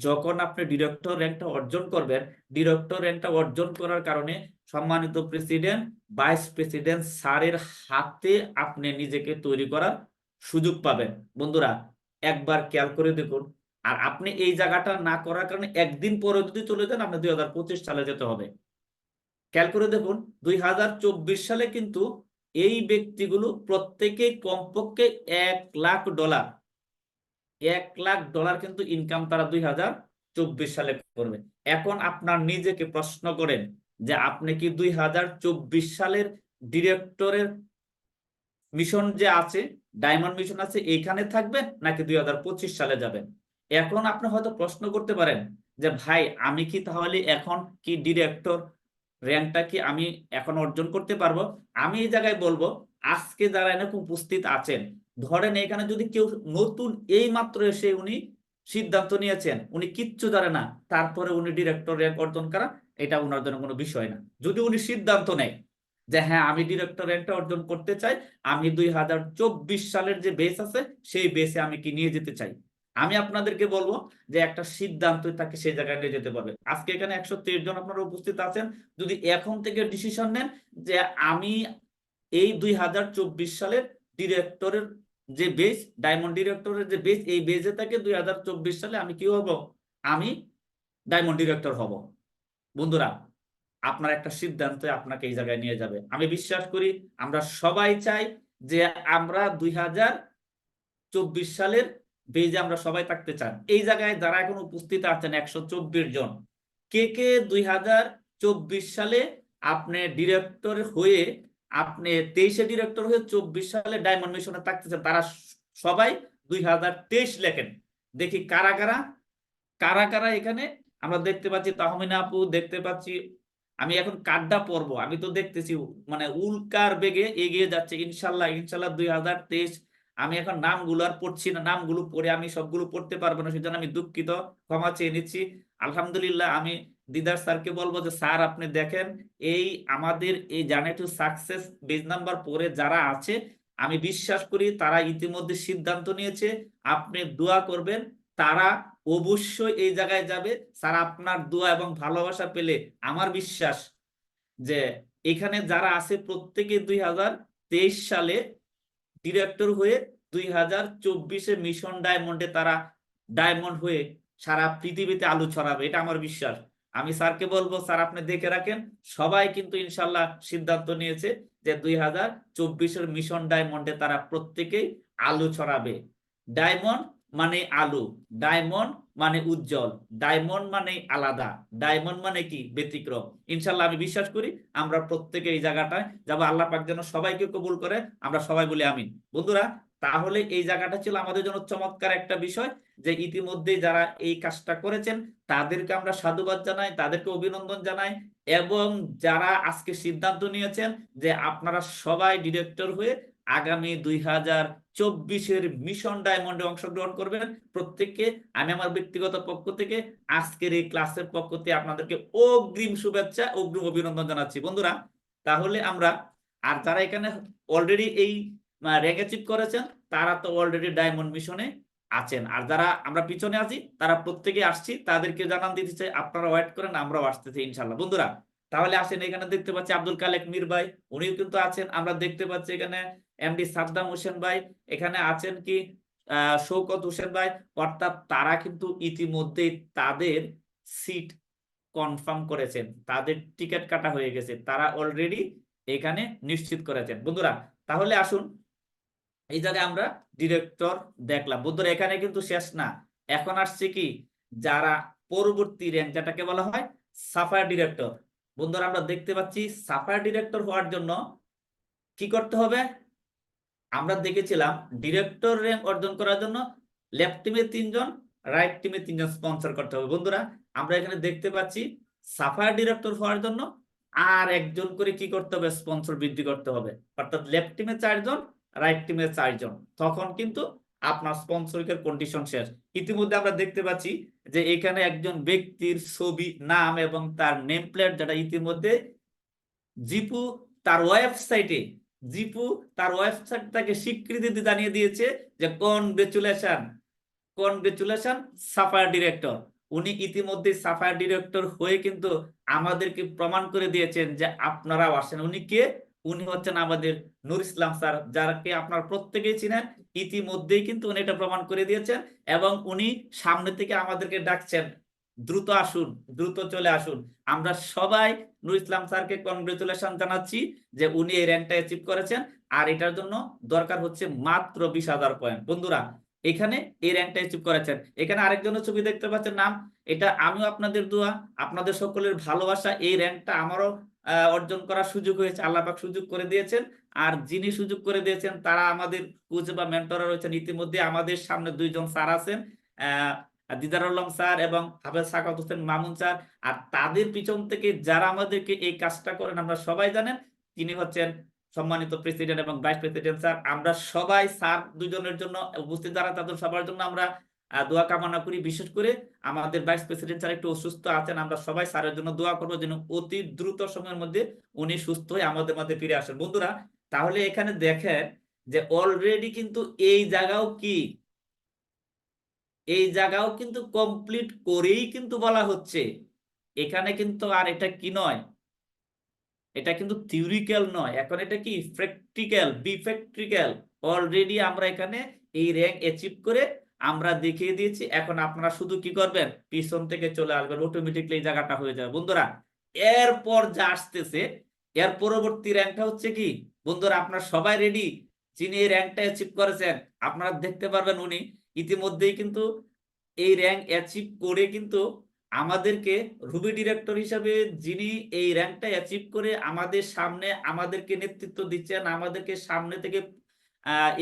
যখন আপনি ডিরেক্টর র্যাঙ্কটা অর্জন করবেন, ডিরেক্টর র্যাঙ্কটা অর্জন করার কারণে সম্মানিত প্রেসিডেন্ট ভাইস প্রেসিডেন্ট স্যারের হাতে আপনি নিজেকে তৈরি করার সুযোগ পাবেন। বন্ধুরা একবার খেয়াল করে দেখুন, আর আপনি এই জায়গাটা না করার কারণে একদিন পরে যদি চলে যান আপনি 2025 সালে যেতে হবে। খেয়াল করে দেখুন 2024 সালে কিন্তু এই ব্যক্তিগুলো প্রত্যেকে কমপক্ষে $1,00,000 $1,00,000 কিন্তু ইনকাম তারা 2024 সালে করবে। এখন আপনার নিজেকে প্রশ্ন করেন যে আপনি কি 2024 সালের ডিরেক্টরের মিশন যে আছে, ডায়মন্ড মিশন আছে, এইখানে থাকবেন নাকি 2025 সালে যাবেন? এখন আপনি হয়তো প্রশ্ন করতে পারেন যে ভাই আমি কি তাহলে এখন কি ডিরেক্টর র্যাঙ্কটা কি আমি এখন অর্জন করতে পারবো? আমি এই জায়গায় বলবো, আজকে যারা এরকম উপস্থিত আছেন, ধরেন এখানে যদি কেউ নতুন এই মাত্র এসে উনি সিদ্ধান্ত নিয়েছেন, উনি কিচ্ছু জানে না, তারপরে উনি ডিরেক্টর র্যাঙ্ক অর্জন করা এটা উনার জন্য কোনো বিষয় না। যদি উনি সিদ্ধান্ত নেয় যে হ্যাঁ আমি ডিরেক্টর র্যাঙ্কটা অর্জন করতে চাই, আমি 2024 সালের যে বেস আছে সেই বেসে আমি কি নিয়ে যেতে চাই, আমি আপনাদেরকে বলবো যে একটা সিদ্ধান্ত তাকে সেই জায়গায় নিয়ে যেতে পারবে। আজকে এখানে 123 জন আপনারা উপস্থিত আছেন, যদি এখন থেকে ডিসিশন নেন যে আমি এই 2024 সালের ডিরেক্টরের যে বেস, ডায়মন্ড ডিরেক্টরের যে বেস, এই বেজে থেকে 2024 সালে আমি কি হব, আমি ডায়মন্ড ডিরেক্টর হব। বন্ধুরা আপনার একটা সিদ্ধান্ত আপনাকে এই জায়গায় নিয়ে যাবে। আমি বিশ্বাস করি আমরা সবাই চাই যে আমরা 2024 সালের বেজে আমরা সবাই থাকতে চান। এই জায়গায় যারা এখন উপস্থিত আছেন 124 জন, কে কে 2024 সালে আপনি ডিরেক্টর হয়ে, আপনি 23-এ ডিরেক্টর হয়ে 24 সালে ডায়মন্ড মিশনে থাকতেছেন, তারা সবাই 2023 লেখেন। দেখি কারা কারা কারা কারা এখানে আমরা দেখতে পাচ্ছি। তাহমিনা আপু দেখতে পাচ্ছি। আমি এখন কার্ডটা পড়বো, আমি তো দেখতেছি উল্কার বেগে এগিয়ে যাচ্ছে। ইনশাল্লাহ ইনশাল্লাহ 2023। আমি এখন নামগুলো আর পড়ছি না, নামগুলো পড়ে আমি সবগুলো পড়তে পারবো না, সেজন্য আমি দুঃখিত, ক্ষমা চেয়ে নিচ্ছি। আলহামদুলিল্লাহ আমি দিদার স্যারকে বলবো যে স্যার আপনি দেখেন এই আমাদের এই journey to success page number পরে যারা আছে, আমি বিশ্বাস করি তারা ইতিমধ্যে সিদ্ধান্ত নিয়েছে, আপনি দোয়া করবেন, তারা অবশ্যই এই জায়গায় যাবে। স্যার আপনার দোয়া এবং ভালোবাসা পেলে আমার বিশ্বাস যে এখানে যারা আছে প্রত্যেকে 2023 সালে ডিরেক্টর হয়ে 2024-এ মিশন ডায়মন্ডে তারা ডায়মন্ড হয়ে সারা পৃথিবীতে আলো ছড়াবে, এটা আমার বিশ্বাস। আমি স্যারকে বলবো স্যার আপনি দেখে রাখেন, সবাই কিন্তু ইনশাল্লাহ সিদ্ধান্ত নিয়েছে যে 2024-এর মিশন ডায়মন্ডে তারা প্রত্যেকেই আলো ছড়াবে। ডায়মন্ড মানে আলো, ডায়মন্ড মানে উজ্জ্বল, ডায়মন্ড মানে আলাদা, ডায়মন্ড মানে কি ব্যতিক্রম। ইনশাল্লাহ আমি বিশ্বাস করি আমরা প্রত্যেকে এই জায়গাটায় যাবো। আল্লাহ পাক যেন সবাইকে কবুল করে, আমরা সবাই বলি আমিন। বন্ধুরা তাহলে এই জায়গাটা ছিল আমাদের জন্য চমৎকার একটা বিষয়, যে ইতিমধ্যে যারা এই কাজটা করেছেন তাদেরকে আমরা সাধুবাদ জানাই, তাদেরকে অভিনন্দন জানাই, এবং যারা আজকে সিদ্ধান্ত নিয়েছেন যে আপনারা সবাই ডিরেক্টর হয়ে আগামী 2024-এর মিশন ডায়মন্ডে অংশগ্রহণ করবেন, প্রত্যেককে আমি আমার ব্যক্তিগত পক্ষ থেকে আজকের এই ক্লাসের পক্ষ থেকে আপনাদেরকে অগ্রিম শুভেচ্ছা, অগ্রিম অভিনন্দন জানাচ্ছি। বন্ধুরা তাহলে আমরা, আর যারা এখানে অলরেডি এই র্যাঙ্ক অ্যাচিভ করেছেন তারা তো অলরেডি ডায়মন্ড মিশনে আছেন, আর যারা আমরা পিছনে আছি তারা প্রত্যেকে আসছি, তাদেরকে জানান দিতে চাই আপনারা ওয়েট করেন, আমরাও আসতেছি ইনশাল্লাহ। বন্ধুরা তাহলে আসেন, এখানে দেখতে পাচ্ছি আব্দুল কালেক মীর ভাই, উনিও কিন্তু আছেন। আমরা দেখতে পাচ্ছি এখানে এমডি সাদ্দাম হোসেন ভাই, এখানে আছেন কি শৌকত হোসেন ভাই। অর্থাৎ তারা কিন্তু ইতিমধ্যেই তাদের সিট কনফার্ম করেছেন, তাদের টিকিট কাটা হয়ে গেছে, তারা অলরেডি এখানে নিশ্চিত করেছেন। বন্ধুরা তাহলে আসুন, এই জায়গায় আমরা ডিরেক্টর দেখলাম। বন্ধুরা এখানে কিন্তু শেষ না, এখন আসছে কি যারা পরবর্তী র্যাঙ্ক, যেটাকে বলা হয় সাফায়ার ডিরেক্টর। বন্ধুরা আমরা দেখতে পাচ্ছি সাফায়ার ডিরেক্টর হওয়ার জন্য কি করতে হবে। আমরা দেখেছিলাম ডিরেক্টর র্যাঙ্ক অর্জন করার জন্য লেফট টিমে 3 জন, রাইট টিমে 3 জন স্পন্সর করতে হবে। বন্ধুরা আমরা এখানে দেখতে পাচ্ছি সাফায়ার ডিরেক্টর হওয়ার জন্য আর একজন করে কি করতে হবে, স্পন্সর বৃদ্ধি করতে হবে। অর্থাৎ লেফট টিমে 4 জন, রাইট টিমে 4 জন, তখন কিন্তু আপনার স্পন্সরিকের কন্ডিশন শেষ। ইতিমধ্যে আমরা দেখতে পাচ্ছি যে এখানে একজন ব্যক্তির ছবি, নাম এবং তার নেম প্লেট, যেটা ইতিমধ্যে জিপু তার ওয়েবসাইটে জিপু তার ওয়েবসাইট তাকে স্বীকৃতি জানিয়ে দিয়েছে যে কনগ্রেচুলেশন, কনগ্রেচুলেশন সাফায়ার ডিরেক্টর। উনি ইতিমধ্যে সাফায়ার ডিরেক্টর হয়ে কিন্তু আমাদেরকে প্রমাণ করে দিয়েছেন যে আপনারাও আসেন। উনি কে? উনি হচ্ছেন আমাদের নূর ইসলাম স্যার, যাকে আপনারা প্রত্যেকেই চিনেন। ইতিমধ্যেই কিন্তু উনি এটা প্রমাণ করে দিয়েছেন এবং উনি সামনে থেকে আমাদেরকে ডাকছেন, দ্রুত আসুন, দ্রুত চলে আসুন। আমরা সবাই নূর ইসলাম স্যারকে কনগ্রেচুলেশন জানাচ্ছি যে উনি এই র্যাঙ্কটা অ্যাচিভ করেছেন, আর এটার জন্য দরকার হচ্ছে মাত্র 20,000 পয়েন্ট। বন্ধুরা এখানে এই র্যাঙ্কটা অ্যাচিভ করেছেন। এখানে আরেকজনের ছবি দেখতে পাচ্ছেন, নাম, এটা আমিও আপনাদের দোয়া, আপনাদের সকলের ভালোবাসা, এই র্যাঙ্কটা আমারও অর্জন করার সুযোগ হয়েছে, আল্লাহ পাক সুযোগ করে দিয়েছেন। আর যিনি সুযোগ করে দিয়েছেন তারা আমাদের কোচ বা মেন্টররা রয়েছেন। ইতিমধ্যে আমাদের সামনে 2 জন স্যার আছেন, দিদার আলম স্যার এবং হাফেজ সাকাত হোসেন মামুন স্যার। আর তাদের পিছন থেকে যারা আমাদেরকে এই কাজটা করেন আমরা সবাই জানেন, তিনি হচ্ছেন সম্মানিত প্রেসিডেন্ট এবং ভাইস প্রেসিডেন্ট স্যার। আমরা সবাই স্যার 2 জনের জন্য উপস্থিত, যারা তাদের সবার জন্য আমরা দোয়া কামনা করি। বিশেষ করে আমাদের ভাইস প্রেসিডেন্ট স্যার একটু অসুস্থ আছেন, আমরা সবাই স্যারের জন্য দোয়া করবো যেন অতি দ্রুত সময়ের মধ্যে উনি সুস্থ হয়ে আমাদের মধ্যে ফিরে আসেন। বন্ধুরা তাহলে এখানে দেখেন যে অলরেডি কিন্তু এই জায়গাও কি, এই জায়গাও কিন্তু কমপ্লিট করেই কিন্তু বলা হচ্ছে। এখানে কিন্তু আর এটা কি নয়, এটা কিন্তু থিওরিক্যাল নয়, এখন এটা কি প্র্যাকটিক্যাল, বিপ্র্যাকটিক্যাল। অলরেডি আমরা এখানে এই র্যাঙ্ক অ্যাচিভ করে আমরা দেখিয়ে দিয়েছি। এখন আপনারা শুধু কি করবেন, পিছন থেকে চলে আসবেন, অটোমেটিকলি এই জায়গাটা হয়ে যাবে। বন্ধুরা এরপর যা আসতেছে, এর পরবর্তী র্যাঙ্কটা হচ্ছে কি, বন্ধুরা আপনারা সবাই রেডি? যিনি এই র্যাঙ্কটা অ্যাচিভ করেছেন আপনারা দেখতে পারবেন, উনি ইতিমধ্যেই কিন্তু এই র্যাঙ্ক অ্যাচিভ করে কিন্তু আমাদেরকে রুবি ডিরেক্টর হিসাবে, যিনি এই র্যাঙ্কটা অ্যাচিভ করে আমাদের সামনে আমাদেরকে নেতৃত্ব দিচ্ছেন, আমাদেরকে সামনে থেকে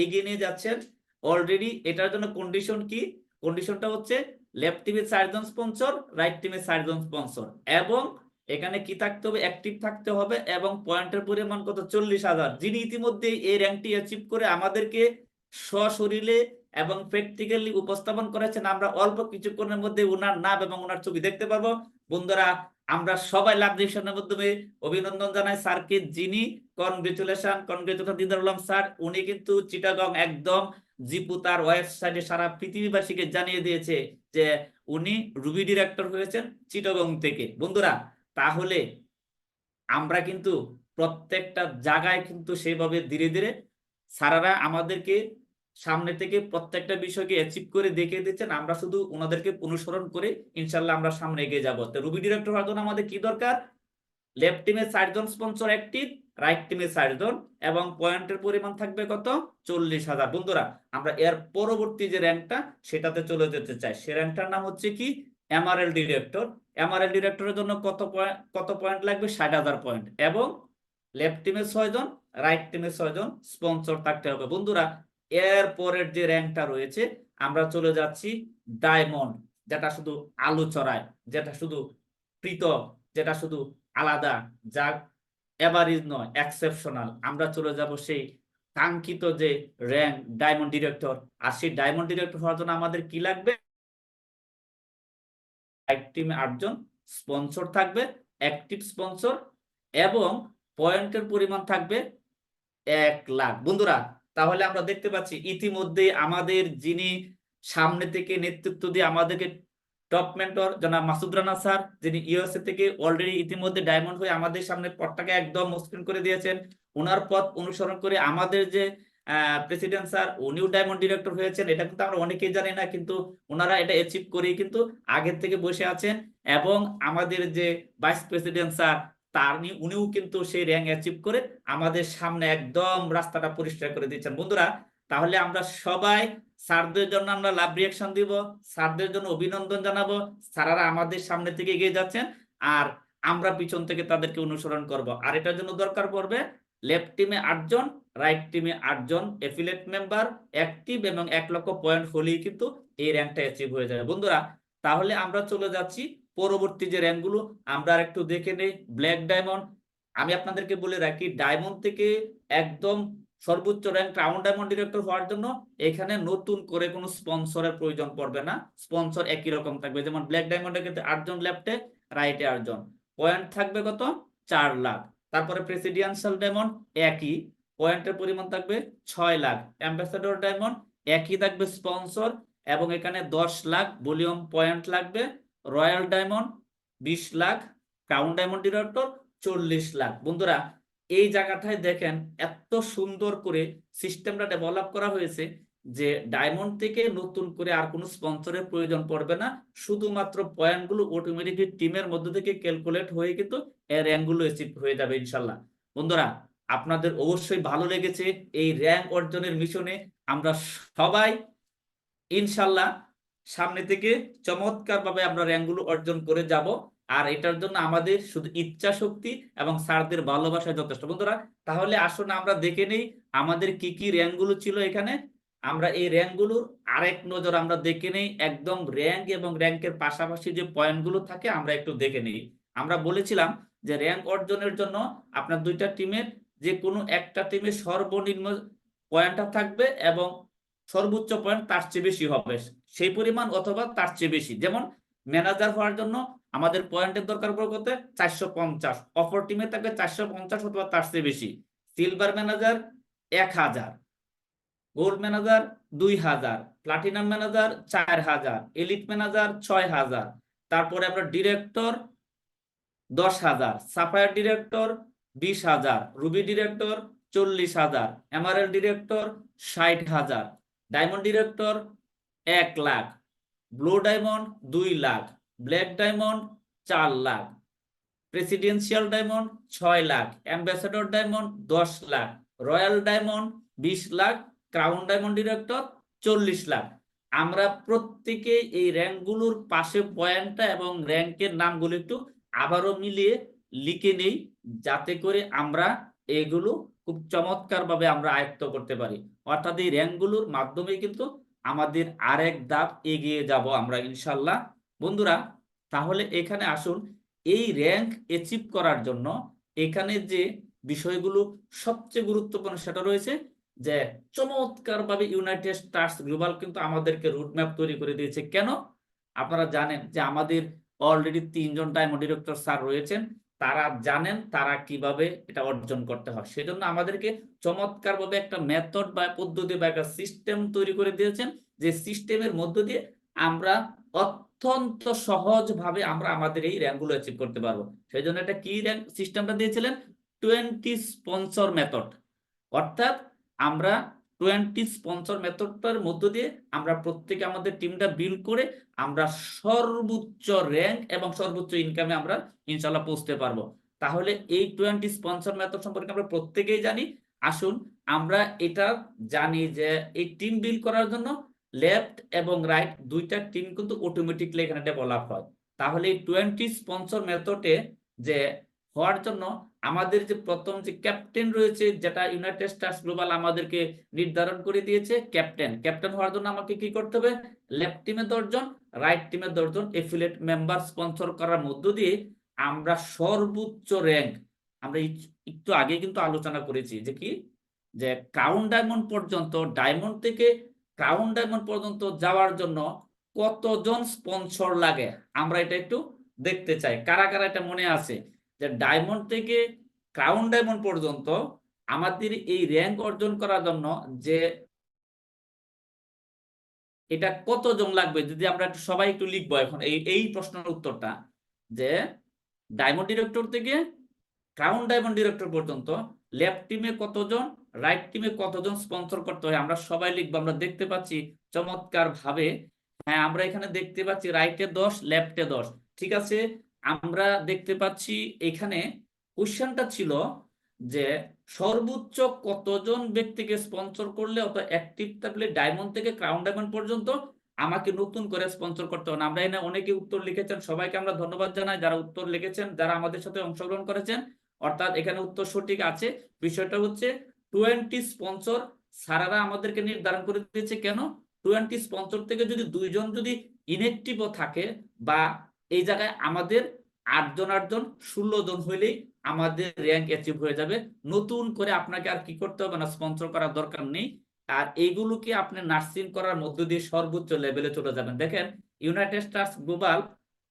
এগিয়ে নিয়ে যাচ্ছেন। অলরেডি এটার জন্য কন্ডিশন কি, কন্ডিশনটা হচ্ছে লেফট টিমে 4 জন স্পন্সর, রাইট টিমে 4 জন স্পন্সর, এবং এখানে কি থাকতে হবে, অ্যাক্টিভ থাকতে হবে, এবং পয়েন্টের পরিমাণ কত, 40,000। যিনি ইতিমধ্যে এই র্যাঙ্কটি অ্যাচিভ করে আমাদেরকে সশরীরে এবং প্র্যাকটিক্যালি উপস্থাপন করেছেন, আমরা অল্প কিছুক্ষণের মধ্যে ওনার নাম এবং ওনার ছবি দেখতে পারবো। বন্ধুরা আমরা সবাই লাভ ডিভিশনের মাধ্যমে অভিনন্দন জানাই স্যারকে, যিনি কনগ্রেচুলেশন, কনগ্রেচুলেশন দিদার আলম স্যার। উনি কিন্তু চিটাগং একদম জিপু তার ওয়েবসাইটে সারা পৃথিবীবাসীকে জানিয়ে দিয়েছে যে উনি রুবি ডিরেক্টর হয়েছেন চিটাগং থেকে। বন্ধুরা তাহলে আমরা কিন্তু প্রত্যেকটা জায়গায় কিন্তু সেইভাবে ধীরে ধীরে স্যারেরা আমাদেরকে সামনে থেকে প্রত্যেকটা বিষয়কে অ্যাচিভ করে দেখিয়ে দিচ্ছেন, আমরা শুধু ওনাদেরকে অনুসরণ করে ইনশাল্লাহ আমরা সামনে এগিয়ে যাবো। তো রুবি ডিরেক্টর হওয়ার জন্য আমাদের কি দরকার, লেফট টিমে 4 জন স্পন্সর অ্যাক্টিভ, রাইট টিমে 4 জন, এবং পয়েন্টের পরিমাণ থাকবে কত, 40,000। বন্ধুরা আমরা এর পরবর্তী যে র্যাঙ্কটা সেটাতে চলে যেতে চাই, সে র্যাঙ্কটার নাম হচ্ছে কি এমআরএল ডিরেক্টর। এমআরএল ডিরেক্টরের জন্য কত পয়েন্ট লাগবে, 60,000 পয়েন্ট, এবং লেফট টিমে 6 জন, রাইট টিমে 6 জন স্পন্সর থাকতে হবে। বন্ধুরা এর পরের যে র্যাঙ্কটা রয়েছে আমরা চলে যাচ্ছি ডায়মন্ড, যেটা শুধু আলো ছড়ায়, যেটা শুধু পৃথক, যেটা শুধু আলাদা, যা এভারেজ নয়, এক্সেপশনাল। আমরা চলে যাব সেই কাঙ্ক্ষিত যে র্যাঙ্ক ডায়মন্ড ডিরেক্টর। আর সেই ডায়মন্ড ডিরেক্টর হওয়ার জন্য আমাদের কি লাগবে, রাইট টিমে 8 জন স্পন্সর থাকবে, অ্যাক্টিভ স্পন্সর, এবং পয়েন্টের পরিমাণ থাকবে 1 লাখ। বন্ধুরা তাহলে আমরা দেখতে পাচ্ছি ইতিমধ্যে আমাদের যিনি সামনে থেকে নেতৃত্ব দিয়ে আমাদেরকে টপ মেন্টর জনাব মাসুদ রানা স্যার, যিনি ইউএসএ থেকে অলরেডি ইতিমধ্যে ডায়মন্ড হয়ে আমাদের সামনে পথটাকে একদম মসৃণ করে দিয়েছেন। ওনার পথ অনুসরণ করে আমাদের যে প্রেসিডেন্ট স্যার, উনিও ডায়মন্ড ডিরেক্টর হয়েছেন, এটা কিন্তু আমরা অনেকেই জানি না, কিন্তু ওনারা এটা অ্যাচিভ করেই কিন্তু আগের থেকে বসে আছেন। এবং আমাদের যে ভাইস প্রেসিডেন্ট স্যার, উনিও কিন্তু সেই র্যাঙ্ক অ্যাচিভ করে আমাদের সামনে একদম রাস্তাটা পরিষ্কার করে দিচ্ছেন। বন্ধুরা, তাহলে আমরা সবাই স্যারদের জন্য আমরা লাভ রিয়াকশন দিব, স্যারদের জন্য অভিনন্দন জানাবো। স্যাররা আমাদের সামনে থেকে এগিয়ে যাচ্ছেন, আর আমরা পিছন থেকে তাদেরকে অনুসরণ করব। আর এটার জন্য দরকার পড়বে লেফট টিমে 8 জন, রাইট টিমে 8 জন এফিলেট মেম্বার অ্যাক্টিভ এবং 1 লক্ষ পয়েন্ট হলেই কিন্তু এই র্যাঙ্কটা অ্যাচিভ হয়ে যাবে। বন্ধুরা, তাহলে আমরা চলে যাচ্ছি পরবর্তী যে র্যাঙ্কগুলো আমরা আর একটু দেখে নেই। ব্ল্যাক ডায়মন্ড, আমি আপনাদেরকে বলে রাখি, ডায়মন্ড থেকে একদম সর্বোচ্চ র্যাঙ্ক ক্রাউন ডায়মন্ড ডিরেক্টর হওয়ার জন্য এখানে নতুন করে কোনো স্পন্সরের প্রয়োজন পড়বে না। স্পন্সর একই রকম থাকবে, যেমন ব্ল্যাক ডায়মন্ডের ক্ষেত্রে 8 জন লেফটে, রাইটে 8 জন, পয়েন্ট থাকবে কত 4 লাখ। তারপরে প্রেসিডেন্সিয়াল ডায়মন্ড একই, পয়েন্টের পরিমাণ থাকবে 6 লাখ। অ্যাম্বাসেডর ডায়মন্ড একই থাকবে স্পন্সর, এবং এখানে 10 লাখ ভলিউম পয়েন্ট লাগবে। Royal diamond 20 lakh, crown diamond director 40 lakh. বন্ধুরা, এই জায়গাটায় দেখেন এত সুন্দর করে সিস্টেমটা ডেভেলপ করা হয়েছে যে ডায়মন্ড থেকে নতুন করে আর কোনো স্পন্সরের প্রয়োজন পড়বে না, শুধুমাত্র পয়েন্টগুলো অটোমেটিকলি টিমের মধ্যে থেকে ক্যালকুলেট হয়ে কিন্তু এর র্যাঙ্কগুলো অ্যাচিভ হয়ে যাবে ইনশাল্লাহ। বন্ধুরা, আপনাদের অবশ্যই ভালো লেগেছে এই র্যাঙ্ক অর্জনের মিশনে। আমরা সবাই ইনশাল্লাহ সামনে থেকে চমৎকার ভাবে আমরা র্যাঙ্কগুলো অর্জন করে যাব। আর এটার জন্য আমাদের শুধু ইচ্ছা শক্তি এবং স্যারদের ভালোবাসা যথেষ্ট। বন্ধুরা, তাহলে আসুন আমরা দেখে নেই আমাদের কি কি র্যাঙ্কগুলো ছিল এখানে। আমরা এই র্যাঙ্কগুলোর আরেক নজর আমরা দেখে নেই, একদম র্যাঙ্ক এবং র্যাঙ্কের পাশাপাশি যে পয়েন্টগুলো থাকে আমরা একটু দেখে নেই। আমরা বলেছিলাম যে র্যাঙ্ক অর্জনের জন্য আপনার দুইটা টিমের যে কোনো একটা টিমের সর্বনিম্ন পয়েন্টটা থাকবে এবং সর্বোচ্চ পয়েন্ট তার চেয়ে বেশি হবে সেই পরিমাণ অথবা তার চেয়ে বেশি। যেমন ম্যানেজার হওয়ার জন্য আমাদের পয়েন্টের দরকার পড়বে 450, অপর টিমে থাকবে 450 অথবা তার চেয়ে বেশি। Silver manager 1000, gold manager 2000, platinum manager 4000, elite manager 6000, তারপরে আমরা director 10,000, Sapphire director 20,000, Ruby director 40,000, emerald director 60,000, diamond director 1 lakh, blue diamond 2 lakh, black diamond 4 lakh, presidential diamond 6 lakh, ambassador diamond 10 lakh, royal diamond 20 lakh, crown diamond director 40 lakh. আমরা প্রত্যেকে এই র্যাঙ্কগুলোর পাশে পয়েন্টটা এবং র্যাঙ্কের নামগুলো একটু আবারও মিলিয়ে লিখে নেই, যাতে করে আমরা এগুলো খুব চমৎকার ভাবে আমরা আয়ত্ত করতে পারি। অর্থাৎ এই র্যাঙ্কগুলোর মাধ্যমে কিন্তু আমাদের আরেক ধাপ এগিয়ে যাব আমরা ইনশাল্লাহ। বন্ধুরা, তাহলে এখানে আসুন, এই র্যাঙ্ক অ্যাচিভ করার জন্য এখানে যে বিষয়গুলো সবচেয়ে গুরুত্বপূর্ণ সেটা রয়েছে যে চমৎকার ভাবে ইউনাইটেড স্টারস গ্লোবাল কিন্তু আমাদেরকে রুটম্যাপ তৈরি করে দিয়েছে। কেন? আপনারা জানেন যে আমাদের অলরেডি 3 জন ডায়মন্ড ডিরেক্টর স্যার রয়েছেন, তারা জানেন তারা কিভাবে এটা অর্জন করতে হয়। সেজন্য আমাদেরকে চমৎকার ভাবে একটা মেথড বা পদ্ধতি বা একটা সিস্টেম তৈরি করে দিয়েছেন, যে সিস্টেমের মধ্য দিয়ে আমরা অত্যন্ত সহজ ভাবে আমরা আমাদের এই র্যাঙ্কগুলো অ্যাচিভ করতে পারবো। সেই জন্য একটা কি র্যাঙ্ক সিস্টেমটা দিয়েছিলেন, 20 স্পন্সর মেথড। অর্থাৎ আমরা 20 স্পন্সর মেথডটার মধ্য দিয়ে আমরা প্রত্যেকে আমাদের টিমটা বিল্ড করে আমরা সর্বোচ্চ র্যাঙ্ক এবং সর্বোচ্চ ইনকামে আমরা ইনশাল্লাহ পৌঁছতে পারবো। তাহলে এই 20 স্পন্সর মেথড সম্পর্কে আমরা প্রত্যেকেই জানি। আসুন আমরা এটা জানি যে এই টিম বিল্ড করার জন্য লেফট এবং রাইট দুইটা টিম কিন্তু অটোমেটিকলি এখানে ডেভেলপ হয়। তাহলে এই 20 স্পন্সর মেথডে যে হওয়ার জন্য আমাদের যে প্রথম যে ক্যাপ্টেন রয়েছে, যেটা ইউনাইটেড স্টারস গ্লোবাল আমাদেরকে নির্ধারণ করে দিয়েছে, ক্যাপ্টেন হওয়ার জন্য আমাকে কি করতে হবে, লেফট টিমে 10 জন, রাইট টিমে 10 জন এফিলিয়েট মেম্বার স্পন্সর করার মধ্য দিয়ে আমরা সর্বোচ্চ র্যাঙ্ক, আমরা একটু আগে কিন্তু আলোচনা করেছি যে কি, যে ক্রাউন ডায়মন্ড পর্যন্ত, ডায়মন্ড থেকে ক্রাউন ডায়মন্ড পর্যন্ত যাওয়ার জন্য কতজন স্পন্সর লাগে আমরা এটা একটু দেখতে চাই। কারা কারা এটা মনে আছে যে ডায়মন্ড থেকে ক্রাউন ডায়মন্ড পর্যন্ত আমাদের এই র্যাঙ্ক অর্জন করার জন্য যে এটা কতজন লাগবে যদি আমরা একটু সবাই একটু লিখবো এখন এই এই প্রশ্নের উত্তরটা, যে ডায়মন্ড ডিরেক্টর থেকে ক্রাউন ডায়মন্ড ডিরেক্টর পর্যন্ত লেফট টিমে কতজন, রাইট টিমে কতজন স্পন্সর করতে হয় আমরা সবাই লিখবো। আমরা দেখতে পাচ্ছি চমৎকার ভাবে, হ্যাঁ আমরা এখানে দেখতে পাচ্ছি রাইটে 10 লেফটে 10। ঠিক আছে, আমরা দেখতে পাচ্ছি এখানে কোশ্চেনটা ছিল যে সর্বোচ্চ কতজন ব্যক্তিকে স্পন্সর করলে অথবা অ্যাক্টিভ থাকলে ডায়মন্ড থেকে ক্রাউন ডায়মন্ড পর্যন্ত আমাকে নতুন করে স্পন্সর করতে হবে না। আমরা এখানে অনেকে উত্তর লিখেছেন, সবাইকে আমরা ধন্যবাদ জানাই যারা উত্তর লিখেছেন, যারা আমাদের সাথে অংশগ্রহণ করেছেন। অর্থাৎ এখানে উত্তর সঠিক আছে। বিষয়টা হচ্ছে 20 স্পন্সর স্যারেরা আমাদেরকে নির্ধারণ করে দিয়েছে। কেন 20 স্পন্সর থেকে যদি 2 জন যদি ইনএক্টিভও থাকে, বা এই জায়গায় আমাদের 8 জন 8 জন 16 জন হইলেই আমাদের র্যাঙ্ক অ্যাচিভ হয়ে যাবে। নতুন করে আপনাকে আর কি করতে হবে না, স্পন্সর করার দরকার নেই। আর এইগুলোকে আপনি নার্সিং করার মধ্য দিয়ে সর্বোচ্চ লেভেলে চলে যাবেন। দেখেন ইউনাইটেড স্টারস গ্লোবাল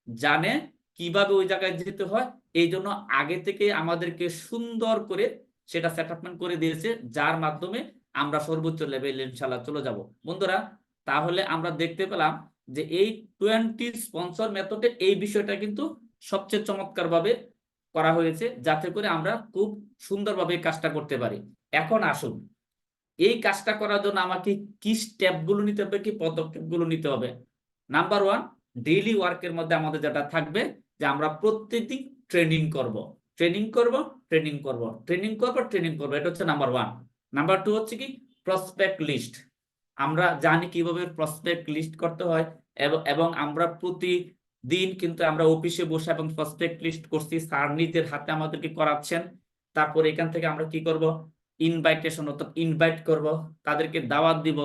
জানে কিভাবে ওই জায়গায় যেতে হয়, এই জন্য আগে থেকে আমাদেরকে সুন্দর করে সেটা সেটআপমেন্ট করে দিয়েছে, যার মাধ্যমে আমরা সর্বোচ্চ লেভেলে ইনশাল্লাহ চলে যাব। বন্ধুরা তাহলে আমরা দেখতে পেলাম যে এই 20 স্পন্সর মেথডে এই বিষয়টা কিন্তু সবচেয়ে চমৎকার ভাবে করা হয়েছে, যাতে করে আমরা খুব সুন্দরভাবে এই কাজটা করতে পারি। এখন আসুন এই কাজটা করার জন্য আমাকে কি স্টেপগুলো নিতে হবে, কি পদক্ষেপগুলো নিতে হবে। নাম্বার 1, ডেইলি ওয়ার্কের মধ্যে আমাদের যেটা থাকবে যে আমরা প্রত্যেকদিন ট্রেনিং করব, ট্রেনিং করব, ট্রেনিং করব, ট্রেনিং করব, ট্রেনিং করব, এটা হচ্ছে নাম্বার 1। নাম্বার 2 হচ্ছে কি প্রসপেক্ট লিস্ট। আমরা জানি কিভাবে প্রসপেক্ট লিস্ট করতে হয়, এবং আমরা প্রতিদিন কিন্তু আমরা অফিসে বসে এবং প্রসপেক্ট লিস্ট করছি, স্যার নিজের হাতে আমাদেরকে করাচ্ছেন। তারপর এখান থেকে আমরা কি করব, ইনভাইটেশন অর্থাৎ ইনভাইট করব, তাদেরকে দাওয়াত দিব।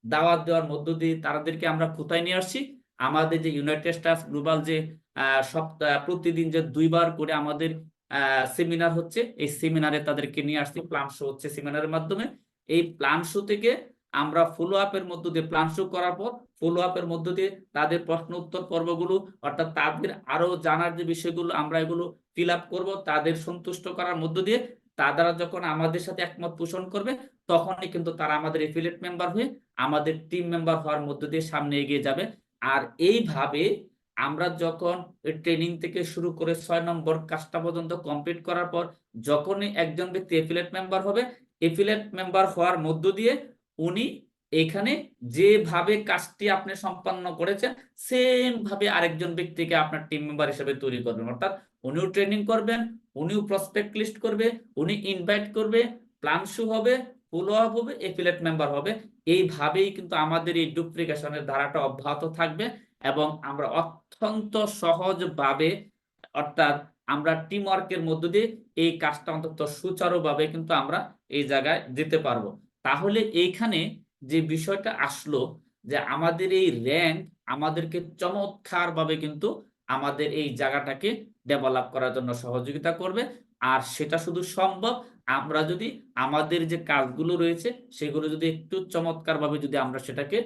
দাওয়াত দেওয়ার মধ্য দিয়ে তাদেরকে আমরা কোথায় নিয়ে আসছি, আমাদের যে ইউনাইটেড স্টারস গ্লোবাল যে সপ্তাহ প্রতিদিন যে 2বার করে আমাদের সেমিনার হচ্ছে, এই সেমিনারে তাদেরকে নিয়ে আসছি। প্ল্যান শো হচ্ছে সেমিনারের মাধ্যমে। এই প্ল্যান শো থেকে আমরা ফলো আপের মধ্য দিয়ে, প্ল্যান শো করার পর ফলো আপের মধ্য দিয়ে তাদের প্রশ্ন উত্তর পর্বগুলো, অর্থাৎ তাদের আরো জানার যে বিষয়গুলো আমরা এগুলো ফিল আপ করবো, তাদের সন্তুষ্ট করার মধ্য দিয়ে তারা যখন আমাদের সাথে একমত পোষণ করবে, তখনই কিন্তু তারা আমাদের এফিলিয়েট মেম্বার হয়ে আমাদের টিম মেম্বার হওয়ার মধ্য দিয়ে সামনে এগিয়ে যাবে। আর এইভাবে আমরা যখন ট্রেনিং থেকে শুরু করে 6 নম্বর কাজটা পর্যন্ত কমপ্লিট করার পর যখনই একজন ব্যক্তি এফিলিয়েট মেম্বার হবে, এফিলিয়েট মেম্বার হওয়ার মধ্য দিয়ে উনি এখানে যেভাবে কাজটি আপনি সম্পন্ন করেছেন সেম ভাবে আরেকজন ব্যক্তিকে আপনার টিম মেম্বার হিসেবে তৈরি করবেন। অর্থাৎ উনিও ট্রেনিং করবেন, উনিও প্রসপেক্ট লিস্ট করবে, উনি ইনভাইট করবে, প্ল্যান শো হবে, ফলো আপ হবে, এফিলিয়েট মেম্বার হবে। এইভাবেই কিন্তু আমাদের এই ডুপ্লিকেশনের ধারাটা অব্যাহত থাকবে, এবং আমরা অত্যন্ত সহজভাবে, অর্থাৎ আমরা টিম ওয়ার্কের মধ্য দিয়ে এই কাজটা অন্তত সুচারুভাবে কিন্তু আমরা এই জায়গায় যেতে পারবো। তাহলে এইখানে যে বিষয়টা আসলো যে আমাদের এই র্যাঙ্ক আমাদেরকে চমৎকার ভাবে কিন্তু আমাদের এই জায়গাটাকে ডেভেলপ করার জন্য সহযোগিতা করবে। আর সেটা শুধু সম্ভব আমরা যদি আমাদের যে কাজগুলো রয়েছে সেগুলো যদি একটু চমৎকার ভাবে যদি আমরা সেটাকে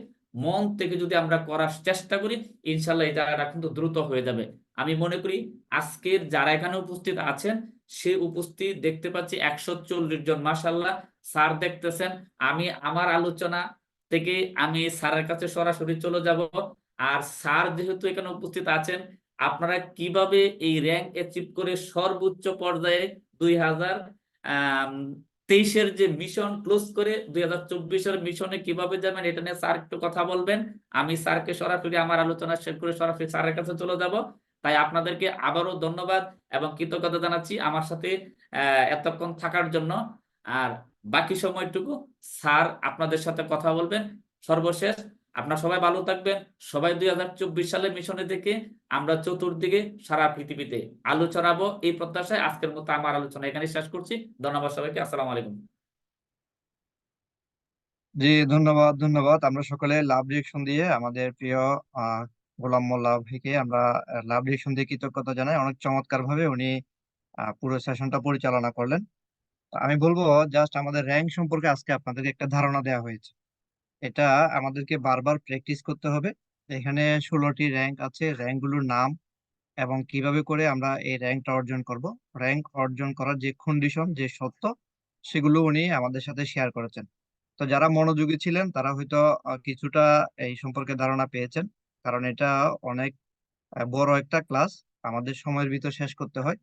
মন থেকে যদি আমরা করার চেষ্টা করি, ইনশাল্লাহ এই জায়গাটা কিন্তু দ্রুত হয়ে যাবে। আমি মনে করি আজকের যারা এখানে উপস্থিত আছেন সে উপস্থিত দেখতে পাচ্ছি 140 জন, মাশাল্লাহ। স্যার দেখতেছেন, আমি আমার আলোচনা থেকে আমি স্যারের কাছে সরাসরি চলে যাব। আর স্যার যেহেতু এখানে উপস্থিত আছেন, আপনারা কিভাবে এই র্যাঙ্ক অ্যাচিভ করে সর্বোচ্চ পর্যায়ে 2023-এর যে মিশন ক্লোজ করে 2024-এর মিশনে কিভাবে যাবেন এটা নিয়ে স্যার একটু কথা বলবেন। আমি স্যারকে সরাসরি আমার আলোচনা শেষ করে সরাসরি স্যারের কাছে চলে যাব। তাই আপনাদেরকে আবারও ধন্যবাদ এবং কৃতজ্ঞতা জানাচ্ছি আমার সাথে এতক্ষণ থাকার জন্য। আর বাকি সময়টুকু স্যার আপনাদের সাথে কথা বলবেন। সর্বশেষ আপনারা সবাই ভালো থাকবেন। সবাই 2024 সালের মিশনে থেকে আমরা চতুর্দিকে সারা পৃথিবীতে আলো ছড়াবো, এই প্রত্যাশায় আজকের মতো আমার আলোচনা এখানে শেষ করছি। ধন্যবাদ সবাইকে। আসসালামু আলাইকুম। জি, ধন্যবাদ ধন্যবাদ। আমরা সকলে লাভ রিয়েকশন দিয়ে আমাদের প্রিয় আহ গোলাম মোল্লা ভাইকে আমরা লাভ রিয়েকশন দিয়ে কৃতজ্ঞতা জানাই। অনেক চমৎকার ভাবে উনি পুরো সেশনটা পরিচালনা করলেন। আমি বলবো জাস্ট আমাদের র্যাঙ্ক সম্পর্কে আজকে আপনাদেরকে একটা ধারণা দেওয়া হয়েছে। এটা আমাদেরকে বারবার প্র্যাকটিস করতে হবে। এখানে 16টি র্যাঙ্ক আছে, র্যাঙ্ক গুলোর নাম এবং কিভাবে করে আমরা এই র্যাঙ্কটা অর্জন করব, র্যাঙ্ক অর্জন করার যে কন্ডিশন, যে সত্য, সেগুলো উনি আমাদের সাথে শেয়ার করেছেন। তো যারা মনোযোগী ছিলেন তারা হয়তো কিছুটা এই সম্পর্কে ধারণা পেয়েছেন, কারণ এটা অনেক বড় একটা ক্লাস, আমাদের সময়ের ভিতর শেষ করতে হয়।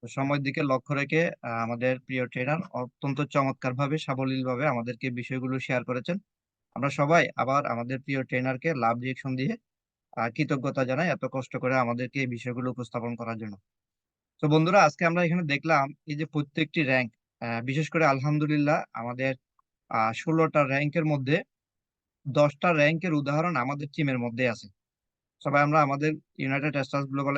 তো সময়ের দিকে লক্ষ্য রেখে আমাদের প্রিয় ট্রেনার অত্যন্ত চমৎকার ভাবে সাবলীল ভাবে আমাদেরকে বিষয়গুলো শেয়ার করেছেন। আমরা সবাই আবার আমাদের প্রিয় ট্রেনারকে লাভ রিয়েকশন দিয়ে কৃতজ্ঞতা জানাই এত কষ্ট করে আমাদেরকে এই বিষয়গুলো উপস্থাপন করার জন্য। তো বন্ধুরা, আজকে আমরা এখানে দেখলাম এই যে প্রত্যেকটি র্যাঙ্ক, বিশেষ করে আলহামদুলিল্লাহ আমাদের 16টা র্যাঙ্কের মধ্যে 10টা র্যাঙ্কের উদাহরণ আমাদের টিমের মধ্যে আছে। সবাই আমরা আমাদের ইউনাইটেড স্টারস গ্লোবাল